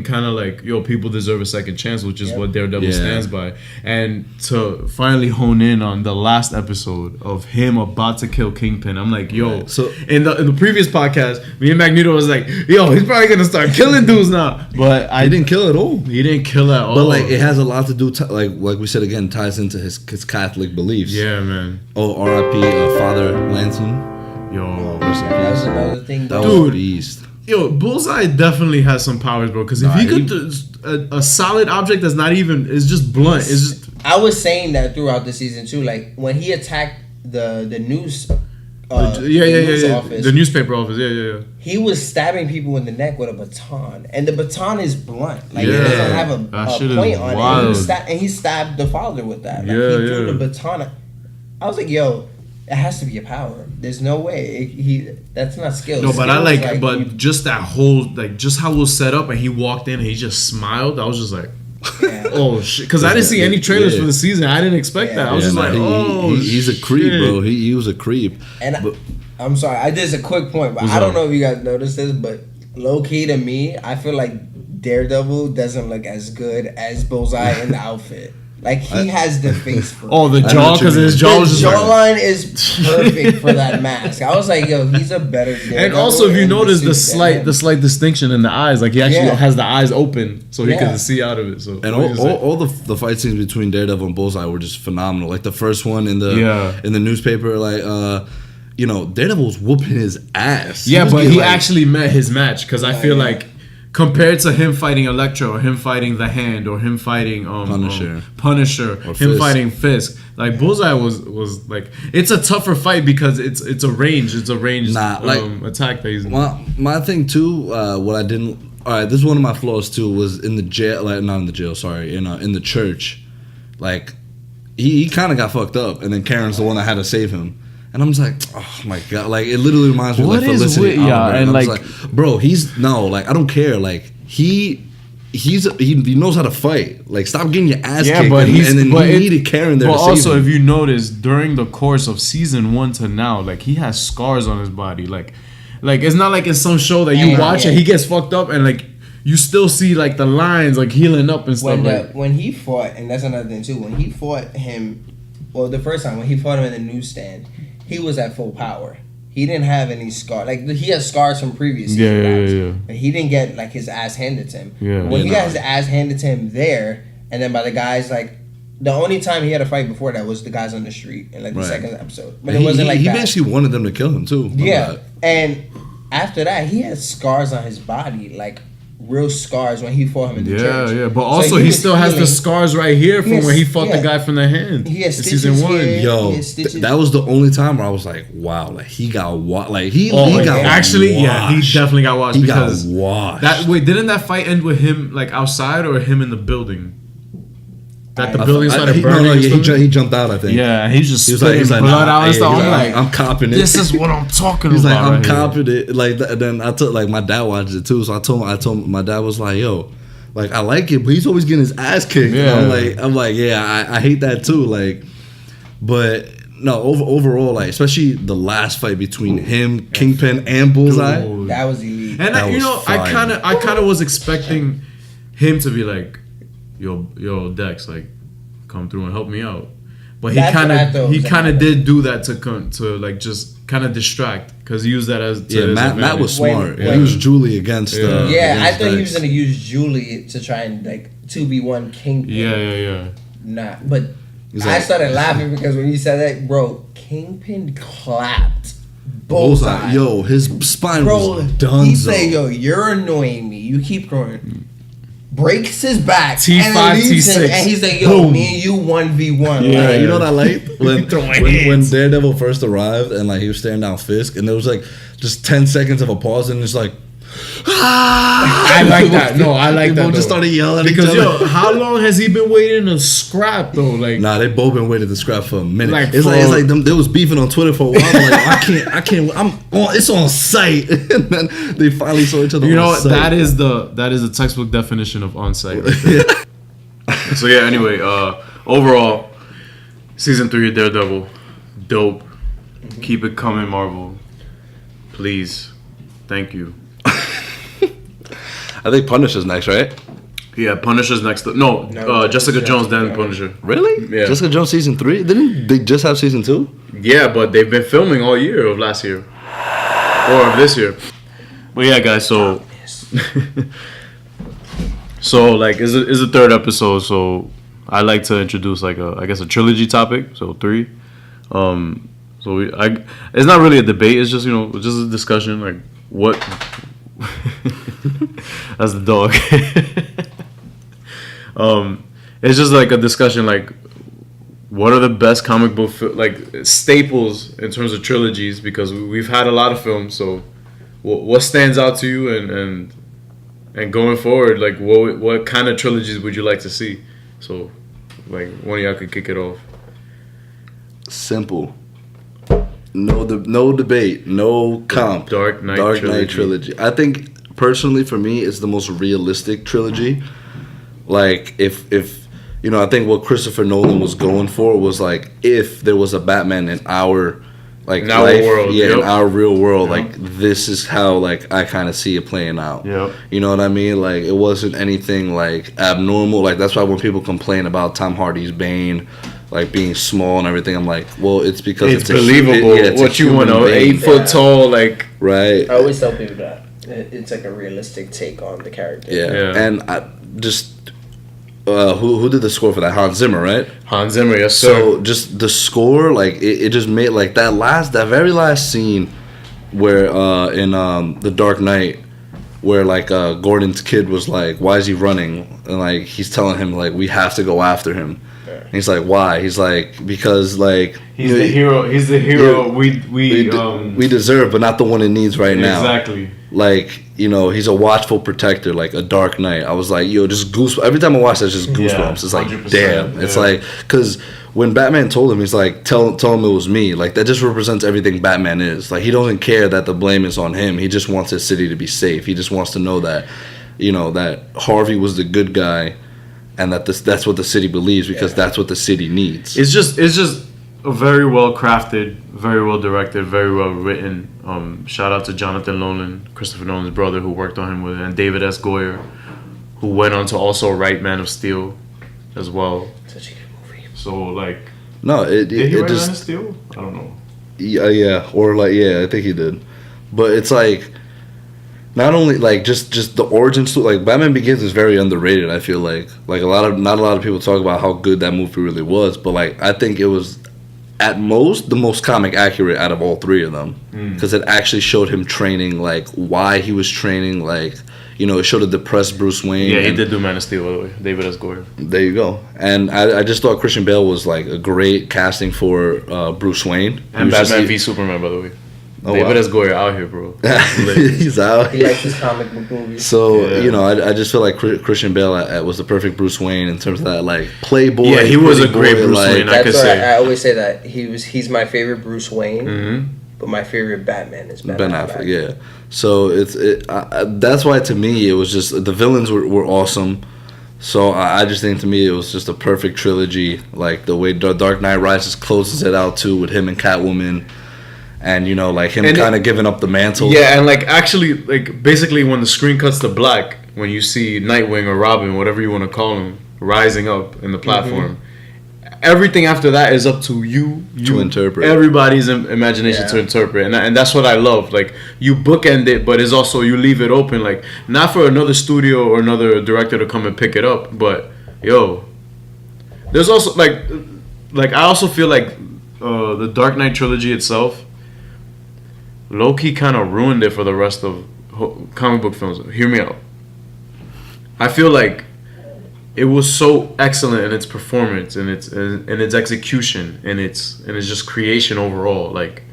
kind of like, yo, people deserve a second chance, which is what Daredevil stands by. And to finally hone in on the last episode of him about to kill Kingpin, I'm like, yo. Right. So in the previous podcast, me and Magneto was like, yo, he's probably gonna start killing dudes now. But he didn't kill at all. He didn't kill at all. But like, it has a lot to do, like we said again, ties into his Catholic beliefs. Yeah, man. Oh, R.I.P. Father Lanson. Yo, that's another thing. That was a beast. Yo, Bullseye definitely has some powers, bro. Because if he could, a solid object that's not even, it's just blunt. It's just. I was saying that throughout the season too. Like when he attacked the news. Office, the newspaper office. Yeah. He was stabbing people in the neck with a baton, and the baton is blunt. Like it doesn't have a point on it. And he stabbed the father with that. Like, he threw the baton. I was like, yo. It has to be a power. There's no way that's not skill. No, but I like but just that whole, like, just how it was set up, and he walked in and he just smiled. I was just like, oh shit, because I didn't see any trailers for the season. I didn't expect that. I was just like, he's a creep, bro. He was a creep. And I'm sorry, this is a quick point, but I don't know if you guys noticed this, but low key to me, I feel like Daredevil doesn't look as good as Bullseye in the outfit. Like, he has the face for the jaw, because his jaw was just jawline is perfect for that mask. I was like, yo, he's a better Daredevil. And also, if you notice the slight distinction in the eyes, like he actually has the eyes open so he can see out of it. So and all the fight scenes between Daredevil and Bullseye were just phenomenal. Like the first one in the newspaper, like Daredevil was whooping his ass. Yeah, but he actually met his match, because I feel like, compared to him fighting Elektra, or him fighting The Hand, or him fighting Punisher, or him fighting Fisk, like Bullseye was like, it's a tougher fight because it's a ranged attack that he's. My thing too, what I didn't. All right, this is one of my flaws too. Was in the jail, like not in the jail. Sorry, in the church, like he kind of got fucked up, and then Karen's the one that had to save him. And I'm just like, oh my god, like it literally reminds me of like Felicity. And like, bro, I don't care. Like he knows how to fight. Like, stop getting your ass kicked. But he needed Karen there. But also, if you notice, during the course of season 1 to now, like he has scars on his body. Like it's not like it's some show that you watch and he gets fucked up and like you still see like the lines like healing up and stuff. When he fought, and that's another thing too. When he fought him, the first time when he fought him in the newsstand. He was at full power. He didn't have any scars. Like, he has scars from previous seasons. But he didn't get, like, his ass handed to him. When he got his ass handed to him there, and then by the guys, like, the only time he had a fight before that was the guys on the street in, like, the second episode. But it wasn't like that. He basically wanted them to kill him, too. Yeah. And after that, he had scars on his body, like, real scars when he fought him in the church. Yeah, but also he still has the scars right here from when he fought the guy from the hand. He has season 1. Yo, that was the only time where I was like, wow, like he got like he got actually washed. He definitely got washed. He got washed. Didn't that fight end with him like outside or him in the building? that the building started burning. No, he jumped out, I think. Yeah, he's just he's spitting blood out and stuff. I'm like, I'm copping it. This is what I'm talking he's about. He's like, I'm copping it. Like, then I took, like, my dad watched it too. So I told my dad was like, yo, like, I like it, but he's always getting his ass kicked. Yeah. And I'm like, yeah, I hate that too. Like, but no, overall, like, especially the last fight between him, Kingpin, and Bullseye. Dude, that was elite. And I kind of was expecting him to be like, yo, Dex, like, come through and help me out. But he kind of did do that to like just kind of distract, because he used that as Matt was smart. He was Julie against. I thought he was gonna use Julie to try and like 2v1 Kingpin. Yeah. Nah, but I started laughing because when you said that, bro, Kingpin clapped Bullseye. Yo, his spine was done. He said, "Yo, you're annoying me. You keep going." Breaks his back. T5, T6. And he's like, yo, boom. Me and you 1v1. Yeah, you know what I liked? When Daredevil first arrived and like he was staring down Fisk and there was like just 10 seconds of a pause and it's like, I like that. No, I like that. People just started yelling because how long has he been waiting to scrap though? Like, nah, they both been waiting to scrap for a minute. Like, it's like them. They was beefing on Twitter for a while. I'm like, I can't. It's on site, and then they finally saw each other. You know what? That is the textbook definition of on site. Right. So yeah. Anyway, overall, season 3 of Daredevil, dope. Keep it coming, Marvel. Please, thank you. I think Punisher's next, right? Yeah, Punisher's next. No, Jessica Jones, then Punisher. Really? Yeah. Jessica Jones season 3? Didn't they just have season 2? Yeah, but they've been filming all year of last year. Or of this year. But yeah, guys, so... so, like, it's the third episode, so I like to introduce, like, I guess a trilogy topic, so 3. So it's not really a debate, it's just, just a discussion, like, what... That's the dog. It's just like a discussion, like what are the best comic book staples in terms of trilogies, because we've had a lot of films. So what stands out to you, and going forward, like what kind of trilogies would you like to see? So like one of y'all could kick it off. Simple. No debate, no comp. Dark Knight trilogy. I think personally for me it's the most realistic trilogy. Like if I think what Christopher Nolan was going for was like if there was a Batman in our world, in our real world, like this is how like I kind of see it playing out. Yep. You know what I mean? Like it wasn't anything like abnormal. Like that's why when people complain about Tom Hardy's Bane like being small and everything, I'm like, well, it's because it's believable. What you want to 8 foot tall, like, right? I always tell people that it's like a realistic take on the character. Yeah. And I just who did the score for that? Hans Zimmer, right? Hans Zimmer, yes, sir. So just the score, like it just made like that very last scene where in The Dark Knight, where like Gordon's kid was like, why is he running? And like he's telling him like we have to go after him. And he's like, why? He's like, because like he's the hero. He's the hero we deserve, but not the one it needs right now. Exactly. Like he's a watchful protector, like a Dark Knight. I was like, just goosebumps. Every time I watch that, just goosebumps. Yeah, it's like, damn. Yeah. It's like because when Batman told him, he's like, tell him it was me. Like that just represents everything Batman is. Like he doesn't care that the blame is on him. He just wants his city to be safe. He just wants to know that, that Harvey was the good guy. And that's what the city believes, because that's what the city needs. It's just a very well crafted, very well directed, very well written. Shout out to Jonathan Nolan, Christopher Nolan's brother, who worked on him with it, and David S. Goyer, who went on to also write Man of Steel as well. Such a good movie. So like, did he write just, Man of Steel? I don't know. Yeah, or like I think he did, but it's like. Not only like just the origin story, like Batman Begins is very underrated. I feel like not a lot of people talk about how good that movie really was, but like I think it was at most the most comic accurate out of all 3 of them, because it actually showed him training, like why he was training, like it showed a depressed Bruce Wayne. Yeah, he did do Man of Steel, by the way. David S. Goyer. There you go. And I just thought Christian Bale was like a great casting for Bruce Wayne and Batman v Superman, by the way. David S. Goyer out here, bro. He's out. He likes his comic book movies. So I just feel like Christian Bale was the perfect Bruce Wayne in terms of that like playboy. Yeah, he was a great Bruce Wayne. That's why I always say that he's my favorite Bruce Wayne, but my favorite Batman is Ben Affleck. Yeah, so that's why to me it was just the villains were awesome. So I just think to me it was just a perfect trilogy, like the way Dark Knight Rises closes it out too with him and Catwoman. And like him kind of giving up the mantle. Yeah, and like actually, like basically when the screen cuts to black, when you see Nightwing or Robin, whatever you want to call him, rising up in the platform, everything after that is up to you to interpret. Everybody's imagination to interpret, and that's what I love. Like you bookend it, but it's also you leave it open, like not for another studio or another director to come and pick it up, but there's also like I also feel like the Dark Knight trilogy itself. Low-key kind of ruined it for the rest of comic book films. Hear me out. I feel like it was so excellent in its performance and its execution and its just creation overall. Like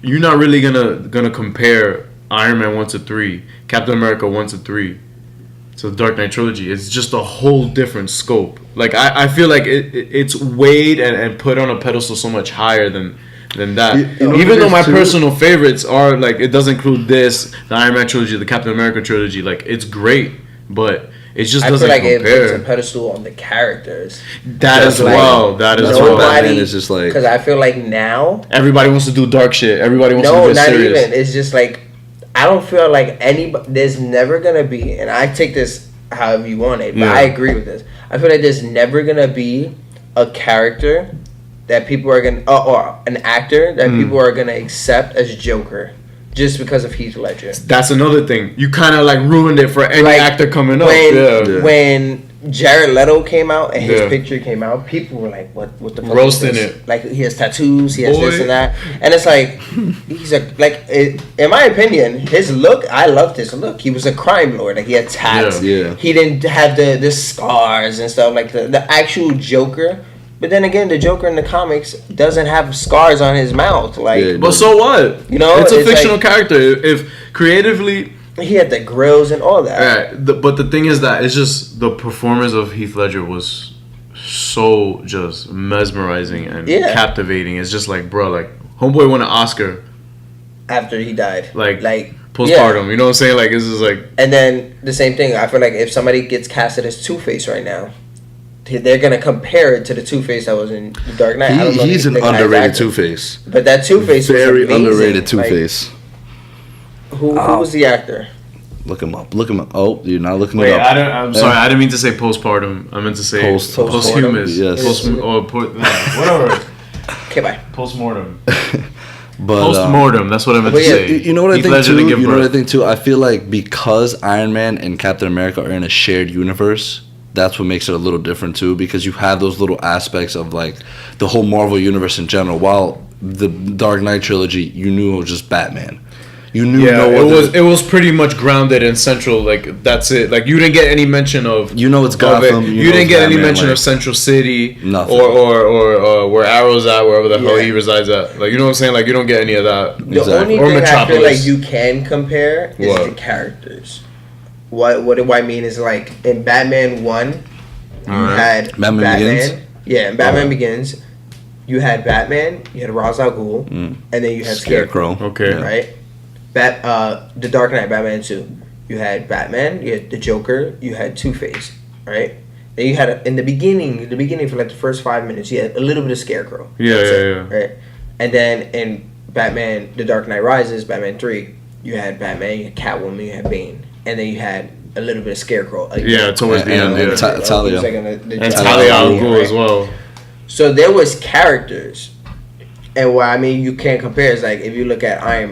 you're not really gonna compare Iron Man 1 to 3, Captain America 1 to 3 to the Dark Knight trilogy. It's just a whole different scope. Like I feel like it's weighed and put on a pedestal so much higher than that. Even though my personal favorites are like it doesn't include this, the Iron Man trilogy, the Captain America trilogy. Like it's great, but it just doesn't compare. I feel like it puts a pedestal on the characters. That as well. Batman is just like because I feel like now everybody wants to do dark shit. Everybody wants to get serious. No, not even. It's just like I don't feel like anybody. There's never gonna be, and I take this however you want it, but I agree with this. I feel like there's never gonna be a character that people are gonna, or an actor that people are gonna accept as Joker, just because of Heath Ledger. That's another thing. You kind of like ruined it for any actor coming up. When Jared Leto came out and his picture came out, people were like, "What the fuck?" Roasting it. Like he has tattoos, he has this and that, and it's like he's in my opinion, his look. I loved his look. He was a crime lord. Like he had tats. Yeah. He didn't have the scars and stuff like the actual Joker. But then again, the Joker in the comics doesn't have scars on his mouth. Like, but so what? You know, it's a fictional character. If creatively, he had the grills and all that. Right. But the thing is that it's just the performance of Heath Ledger was so just mesmerizing and captivating. It's just like, bro, like homeboy won an Oscar after he died. Like postpartum. You know what I'm saying? Like this is like. And then the same thing. I feel like if somebody gets casted as Two-Face right now, they're gonna compare it to the Two-Face that was in The Dark Knight. I don't know. He's an underrated Two-Face. But that Two-Face was very amazing. underrated Two-Face. Like, who was the actor? Look him up. Oh, you're not looking it up. I'm sorry. I didn't mean to say postpartum. I meant to say posthumous. Yes. Whatever. Okay, bye. Postmortem. But postmortem. That's what I meant to say. You know what I think too. I feel like because Iron Man and Captain America are in a shared universe, that's what makes it a little different too, because you have those little aspects of like the whole Marvel universe in general. While the Dark Knight trilogy, you knew it was just Batman. You knew it was pretty much grounded in Central. Like that's it. Like you didn't get any mention of it's Gotham. You didn't get any mention of Central City. Nothing. Or where Arrow's at, wherever the hell he resides at. Like you know what I'm saying? Like you don't get any of that. The only thing I feel like you can compare is the characters. What do I mean is like in Batman 1, you had Batman. Begins? Yeah, in Batman Begins, you had Batman, you had Ra's al Ghul, and then you had Scarecrow. Okay. Right? The Dark Knight, Batman 2. You had Batman, you had the Joker, you had Two-Face, right? Then you had in the beginning for like the first 5 minutes, you had a little bit of Scarecrow. Yeah. Right? And then in Batman, The Dark Knight Rises, Batman 3, you had Batman, you had Catwoman, you had Bane. And then you had a little bit of Scarecrow. Towards the end. Talia. And Talia al Ghul as well. So there was characters. And what I mean you can't compare is like if you look at Iron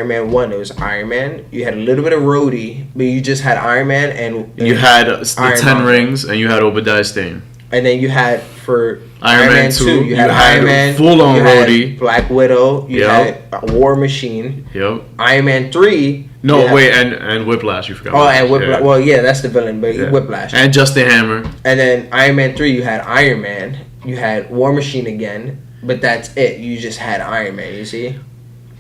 Man 1, it was Iron Man. You had a little bit of Rhodey, but you just had Iron Man and you had the 10 Rings and you had Obadiah Stane. And then you had for Iron Man 2, you had Iron Man, full on Rhodey, Black Widow, you had War Machine. Yep. Iron Man 3. No, wait, and Whiplash, you forgot. Oh, and Whiplash. Yeah. Well, yeah, that's the villain, but Whiplash. And Justin Hammer. And then Iron Man 3, you had Iron Man, you had War Machine again, but that's it. You just had Iron Man, you see?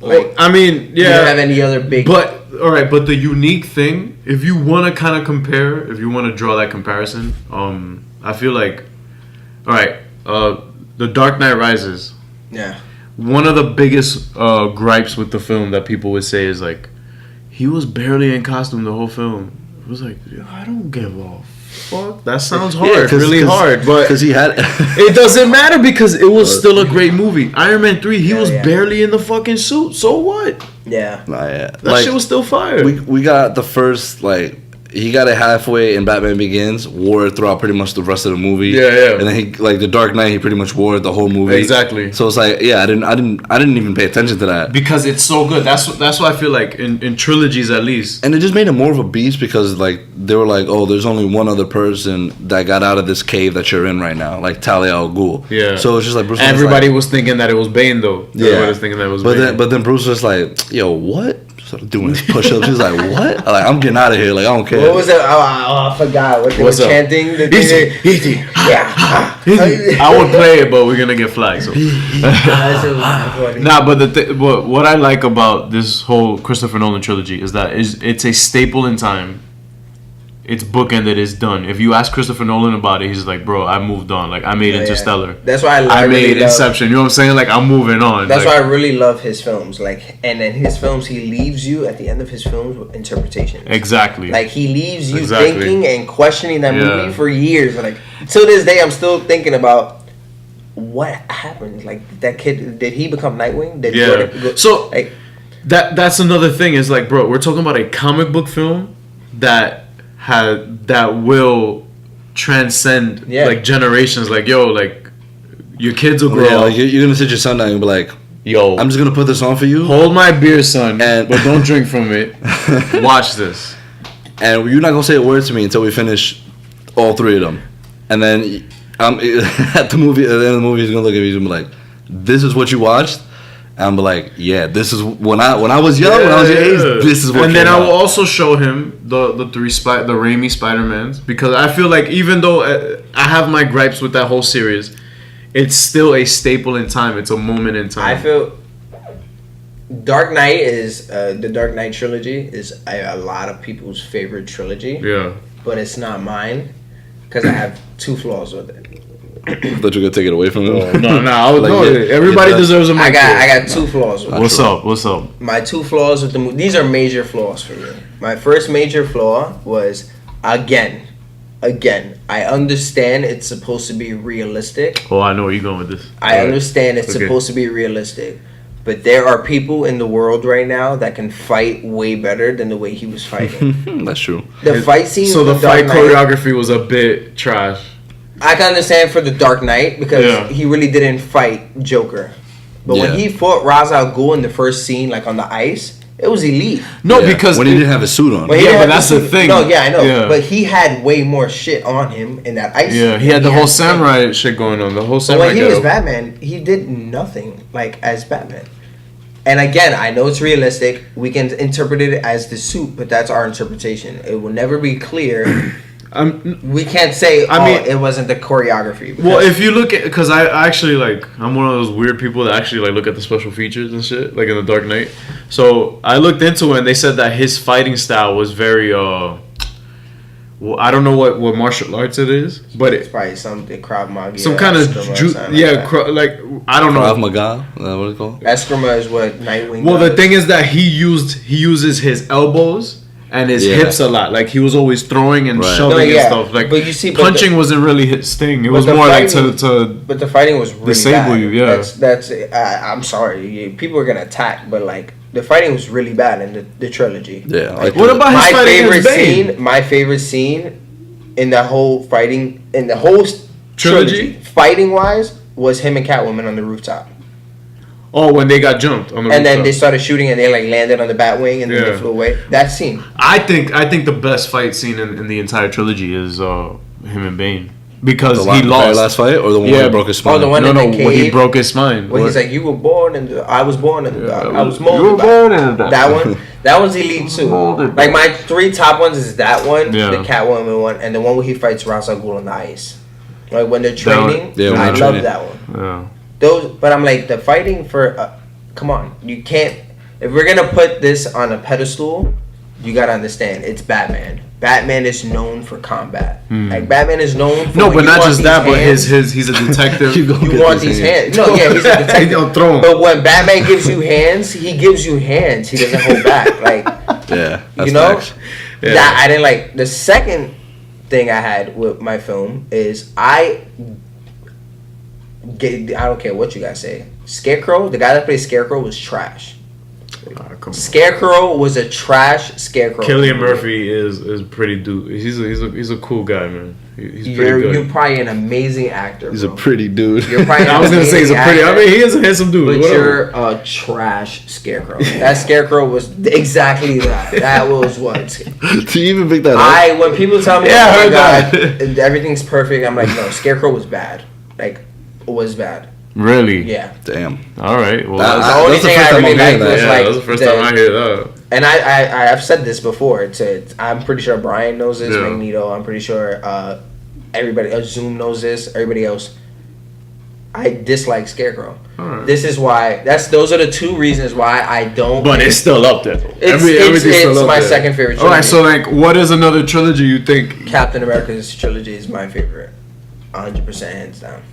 Like, I mean, yeah. You don't have any other big. But all right, but the unique thing, if you want to kind of compare, if you want to draw that comparison, I feel like, all right, The Dark Knight Rises. Yeah. One of the biggest gripes with the film that people would say is like, he was barely in costume the whole film. It was like, I don't give a fuck. That sounds hard, hard. But because he had, it doesn't matter because it was still a great movie. Iron Man 3, he was barely in the fucking suit. So what? Yeah. That shit was still fire. We got the first he got it halfway in Batman Begins, wore it throughout pretty much the rest of the movie. Yeah. And then he The Dark Knight, he pretty much wore it the whole movie. Exactly. So it's like, I didn't even pay attention to that because it's so good. That's why I feel like in trilogies at least. And it just made him more of a beast because they were like, oh, there's only one other person that got out of this cave that you're in right now, like Talia al Ghul. Yeah. So it's just like Bruce. Everybody was thinking that it was Bane though. Everybody was thinking that it was Bane. But then Bruce was like, yo, what? Started doing his push-ups. He's like, what? I'm getting out of here. I don't care. What was it? I forgot. What they were chanting? Easy. Yeah. I would play it, but we're gonna get flagged. So. But what I like about this whole Christopher Nolan trilogy is that it's a staple in time. It's bookended. It's done. If you ask Christopher Nolan about it, he's like, "Bro, I moved on. Like, I made Interstellar. Yeah. That's why I made Inception. You know what I'm saying? Like, I'm moving on. That's why I really love his films. Like, and in his films, he leaves you at the end of his films with interpretations. Exactly. Like, he leaves you thinking and questioning that movie for years. Like, till this day, I'm still thinking about what happened. Like, that kid, did he become Nightwing? So that's another thing. Is like, bro, we're talking about a comic book film that will transcend like generations. Like, yo, like your kids will grow up. Like you're gonna sit your son down and be like, yo, I'm just gonna put this on for you. Hold my beer, son, but don't drink from it. Watch this. And you're not gonna say a word to me until we finish all three of them. And then at the end of the movie, he's gonna look at me and be like, this is what you watched? And I'm like, yeah, this is when I was young, when I was your age, this is what. And then I will also show him the Raimi Spider-Mans, because I feel like even though I have my gripes with that whole series, it's still a staple in time. It's a moment in time. I feel Dark Knight is the Dark Knight trilogy is a lot of people's favorite trilogy. Yeah, but it's not mine because I have two flaws with it. I thought you were gonna take it away from him. Everybody deserves a mic. I got two flaws with it. What's up? My two flaws with the movie. These are major flaws for me. My first major flaw was again. I understand it's supposed to be realistic. Oh, I know where you're going with this. I understand it's supposed to be realistic, but there are people in the world right now that can fight way better than the way he was fighting. That's true. The fight scene. So the fight choreography was a bit trash. I can understand for the Dark Knight because he really didn't fight Joker. But when he fought Ra's al Ghul in the first scene, like on the ice, it was elite. No, because when he didn't have his suit on. But that's the thing. No, I know. Yeah. But he had way more shit on him in that ice. Yeah, he had the whole samurai shit going on. The whole samurai. But when he was Batman, he did nothing like as Batman. And again, I know it's realistic. We can interpret it as the suit, but that's our interpretation. It will never be clear. We can't say, it wasn't the choreography. Well, if you look at, because I actually I'm one of those weird people that actually look at the special features and shit, like in the Dark Knight. So I looked into it and they said that his fighting style was very, well, I don't know what martial arts it is, but it's probably something Krav Maga. Some kind of, I don't know. Krav Maga, is that what it's called? Eskrima is what Nightwing does. The thing is that he uses his elbows and his hips a lot. Like, he was always throwing and shoving and stuff. Like, but you see, punching wasn't really his thing. It was more fighting, like to but the fighting was really disable bad. You. Yeah, that's. I'm sorry, people are gonna attack, but like the fighting was really bad in the trilogy. Yeah. Like, what about his fighting against Bane? My favorite scene in the whole trilogy, fighting wise, was him and Catwoman on the rooftop. Oh, when they got jumped on the rooftop. And then they started shooting and they landed on the Batwing and then they flew away. That scene. I think the best fight scene in the entire trilogy is him and Bane. Because he lost. The last fight or the one where he broke his spine? Oh, the one in the cave. When he broke his spine. When he's like, you were born in the... I was born in the... I was molded. You were born in the... That one. That was elite too. Like, my three top ones is that one, the Catwoman one, and the one where he fights Ra's al Ghul on the ice. Like, when they're training. I love that one. Yeah. But I'm like, the fighting for... come on. You can't... if we're gonna put this on a pedestal, you gotta understand it's Batman. Batman is known for combat. Like Batman is known for but not just that, but he's a detective. you want these hands. No, yeah, he's a detective. Don't throw 'em. But when Batman gives you hands, he gives you hands. He doesn't hold back. Like Yeah, that's you know, facts. that I didn't like. The second thing I had with my film is I don't care what you guys say. Scarecrow, the guy that played Scarecrow was trash. Scarecrow was a trash Scarecrow. Cillian Murphy is pretty dude. He's a cool guy, man. He's pretty good. You're probably an amazing actor. He's bro. a pretty dude. You're probably I was gonna say he's a pretty. I mean, he is a handsome dude. But whatever. you're a trash Scarecrow. That Scarecrow was exactly that. That was what. Do you even pick that up? When people tell me, Yeah, I oh my heard god, that. everything's perfect, I'm like, no, Scarecrow was bad. Like, was bad. Really? Yeah. Damn. All right. Well, The only thing I really liked was yeah, like that was the first time I hear that. And I've said this before. I'm pretty sure Brian knows this. Yeah. Magneto. I'm pretty sure everybody else, Zoom knows this. Everybody else. I dislike Scarecrow. Right. This is why. Those are the two reasons why I don't. But it's still up there. It's still up my there. second favorite trilogy. All right. So like, what is another trilogy you think? Captain America's trilogy is my favorite. 100% hands down.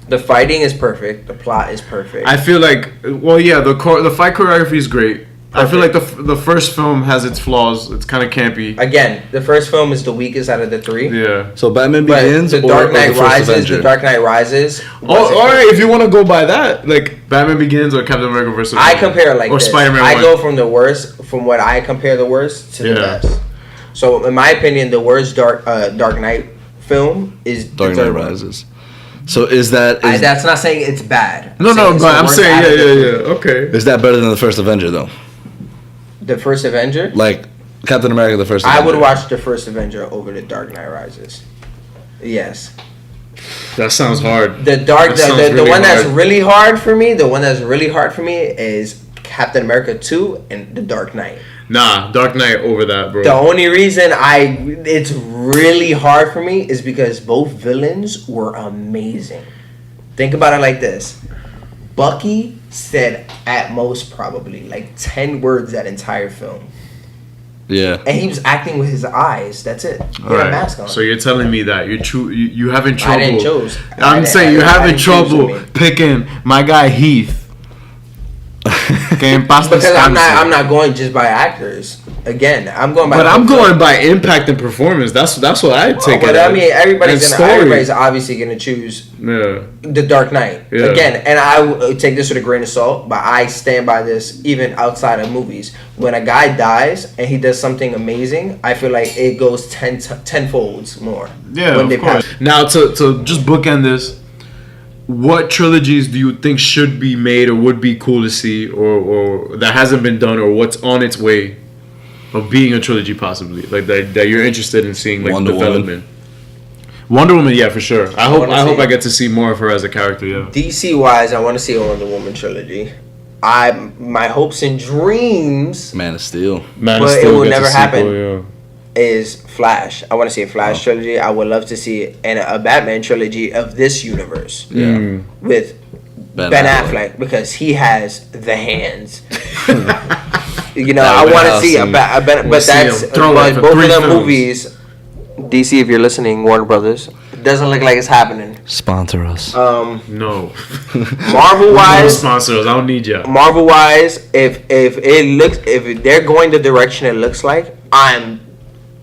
The fighting is perfect. The plot is perfect. I feel like, well, yeah, the fight choreography is great. I feel like the first film has its flaws. It's kind of campy. Again, the first film is the weakest out of the three. Yeah. So Batman But Begins the Dark or Knight the first Rises. Avenger? The Dark Knight Rises. Oh, all right. If you want to go by that, like Batman Begins or Captain America versus. I compare like or this. Spider-Man. I 1. go from the worst, from what I compare the worst to the best. So in my opinion, the worst Dark Knight film is Dark the Knight third one. Rises. So is that That's not saying it's bad. No, it's but the I'm worst saying out of the three. yeah. Okay. is that better than the first Avenger though? The first Avenger. Like Captain America, the first Avenger. I would watch the first Avenger over the Dark Knight Rises. Yes. That sounds hard. The one that's really hard for me. The one that's really hard for me is Captain America 2 and The Dark Knight. Nah, Dark Knight over that, bro. The only reason it's really hard for me is because both villains were amazing. Think about it like this. Bucky said at most probably like 10 words that entire film. Yeah. And he was acting with his eyes. That's it. He had a mask on. So you're telling me that you having trouble. I didn't choose. I'm saying you're having trouble choose picking my guy Heath. Because I'm not going just by actors. Again, I'm going by. But I'm going by impact and performance. That's what I take. But I mean, everybody's story. obviously gonna choose Yeah. The Dark Knight again, and I will take this with a grain of salt. But I stand by this even outside of movies. When a guy dies and he does something amazing, I feel like it goes tenfolds more. Yeah, when of they course. Now to just bookend this. What trilogies do you think should be made or would be cool to see or that hasn't been done or what's on its way of being a trilogy possibly? Like that you're interested in seeing like Wonder development. Wonder Woman, yeah, for sure. I hope I get to see more of her as a character, yeah. DC wise, I want to see a Wonder Woman trilogy. My hopes and dreams Man of Steel. Man, but it will never happen. Yeah. Is Flash. I want to see a Flash trilogy. I would love to see a Batman trilogy of this universe. Yeah. With Ben Affleck because he has the hands. You know, I want to see but both of them movies. DC, if you're listening, Warner Brothers, it doesn't look like it's happening. Sponsor us. No. Marvel wise, sponsor us. I don't need you. Marvel wise, if they're going the direction it looks like,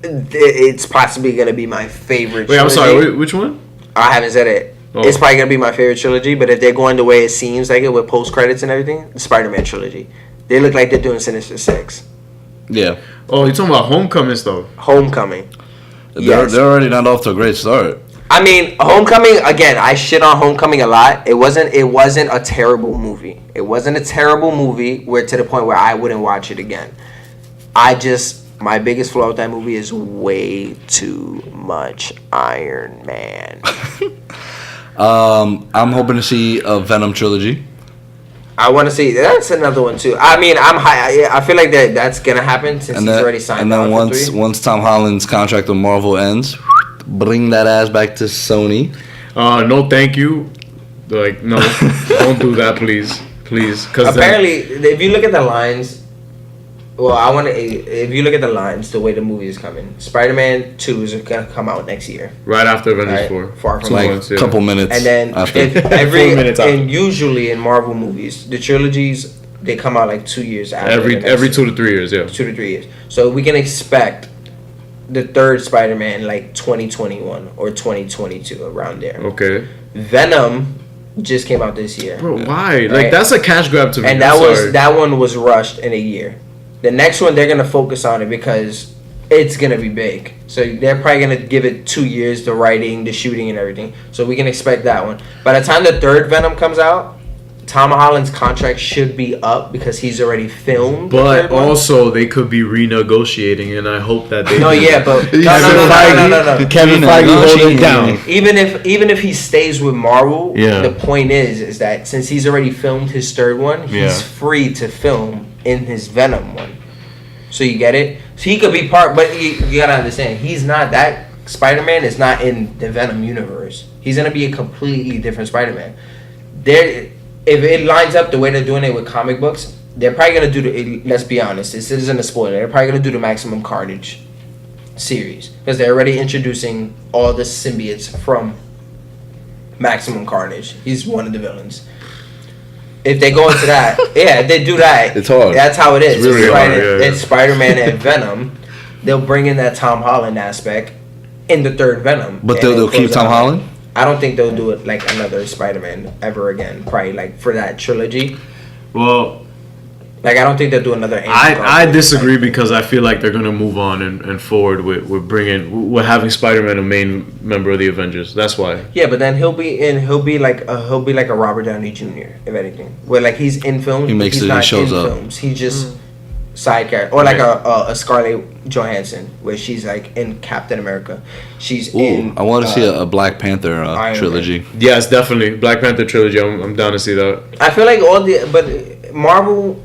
it's possibly gonna be my favorite. Wait, trilogy. I'm sorry. Which one? I haven't said it. Oh. It's probably gonna be my favorite trilogy. But if they're going the way it seems like it with post credits and everything, the Spider-Man trilogy. They look like they're doing Sinister Six. Yeah. Oh, you're talking about Homecoming stuff. Homecoming. They're already not off to a great start. I mean, Homecoming again. I shit on Homecoming a lot. It wasn't a terrible movie. It wasn't a terrible movie where to the point where I wouldn't watch it again. My biggest flaw with that movie is way too much Iron Man. I'm hoping to see a Venom trilogy. I want to see that's another one too. I mean, I feel like that's gonna happen since he's already signed. And then on once Tom Holland's contract with Marvel ends, bring that ass back to Sony. No, thank you. Like, no, don't do that, please. please. Cause apparently, if you look at the lines, if you look at the lines, the way the movie is coming, Spider-Man 2 is gonna come out next year, right after Avengers 4. Far from like months, a couple minutes, and then after. and usually in Marvel movies, the trilogies they come out like 2 years after. Every 2 to 3 years, yeah. 2 to 3 years. So we can expect the third Spider-Man like 2021 or 2022 around there. Okay. Venom just came out this year. Bro, why? Right? Like that's a cash grab to me. And that one was rushed in a year. The next one they're gonna focus on it because it's gonna be big. So they're probably gonna give it 2 years, the writing, the shooting, and everything. So we can expect that one. By the time the third Venom comes out, Tom Holland's contract should be up because he's already filmed. But also, they could be renegotiating, and I hope that they. No, yeah, but no. Kevin Feige holding down. Even if he stays with Marvel, Yeah. the point is that since he's already filmed his third one, he's free to film in his Venom one. So you get it? So he could be part, but you gotta understand, he's not that. Spider-Man is not in the Venom universe. He's gonna be a completely different Spider-Man. If it lines up the way they're doing it with comic books, they're probably gonna do let's be honest, this isn't a spoiler. They're probably gonna do the Maximum Carnage series because they're already introducing all the symbiotes from Maximum Carnage. He's one of the villains. If they go into that, if they do that, it's hard. That's how it is. It's really hard, It's Spider-Man and Venom. They'll bring in that Tom Holland aspect in the third Venom. But they'll keep Tom Holland? I don't think they'll do it like another Spider-Man ever again. Probably like for that trilogy. Well, like I don't think they'll do another. I disagree because I feel like they're gonna move on and forward with having Spider-Man a main member of the Avengers. That's why. Yeah, but then he'll be like a Robert Downey Jr. if anything, where like he's in films. He shows up. Films. He just side character, or like a Scarlett Johansson, where she's like in Captain America. She's in. I want to see a Black Panther trilogy. Man. Yes, definitely Black Panther trilogy. I'm down to see that. I feel like but Marvel,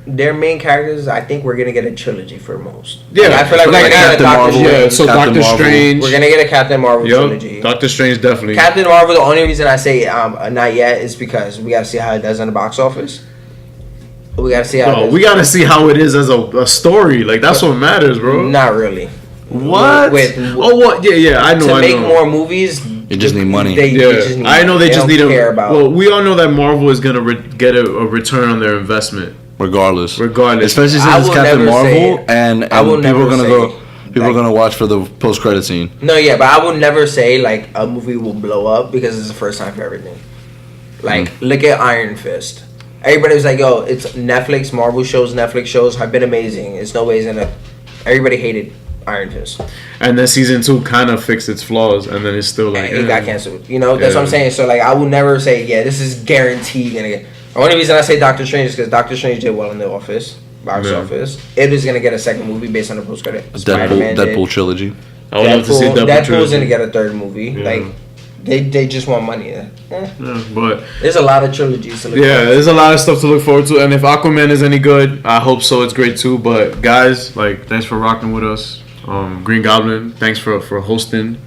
their main characters, I think we're gonna get a trilogy for most. Yeah, I feel like we're gonna get a Doctor Strange. Yeah, so Doctor Strange. We're gonna get a Captain Marvel trilogy. Doctor Strange definitely. Captain Marvel. The only reason I say not yet is because we gotta see how it does in the box office. We gotta see how. We gotta see how it is as a story. Like that's what matters, bro. Not really. What? What? Yeah. I know. To make more movies, you just need money. I know they just need care about. Well, we all know that Marvel is gonna get a return on their investment, regardless. Especially since it's Captain Marvel, and people are gonna go. People are gonna watch for the post-credit scene. No, yeah, but I would never say like a movie will blow up because it's the first time for everything. Like, look at Iron Fist. Everybody was like, "Yo, it's Netflix. Marvel shows, Netflix shows have been amazing. It's no ways in it." Everybody hated Iron Fist. And then season 2 kind of fixed its flaws, and then it's still like it got canceled. You know, that's what I'm saying. So like, I will never say, "Yeah, this is guaranteed gonna get." The only reason I say Doctor Strange is because Doctor Strange did well in the box office. It is gonna get a second movie based on the post credit. Deadpool trilogy. I would love to see Deadpool's gonna get a third movie. Yeah. Like. They just want money. Yeah, but there's a lot of trilogies to look forward to. There's a lot of stuff to look forward to. And if Aquaman is any good, I hope so. It's great too. But guys, like, thanks for rocking with us. Green Goblin, thanks for hosting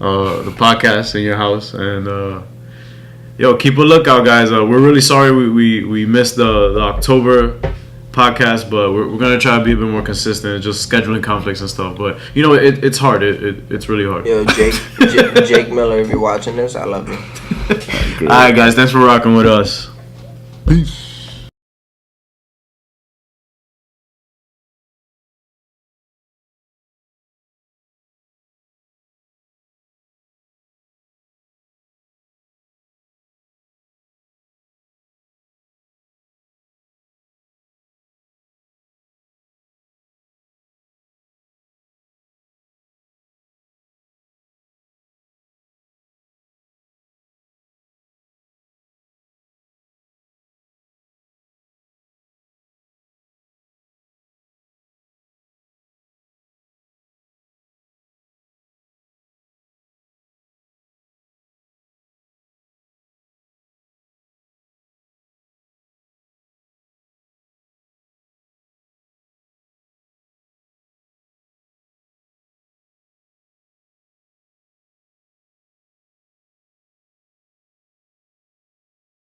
the podcast in your house. And keep a lookout, guys. We're really sorry we missed the October podcast, but we're gonna try to be a bit more consistent, just scheduling conflicts and stuff. But you know, it's hard. It's really hard. Yo, Jake Miller, if you're watching this, I love you. All right, guys, thanks for rocking with us. Peace.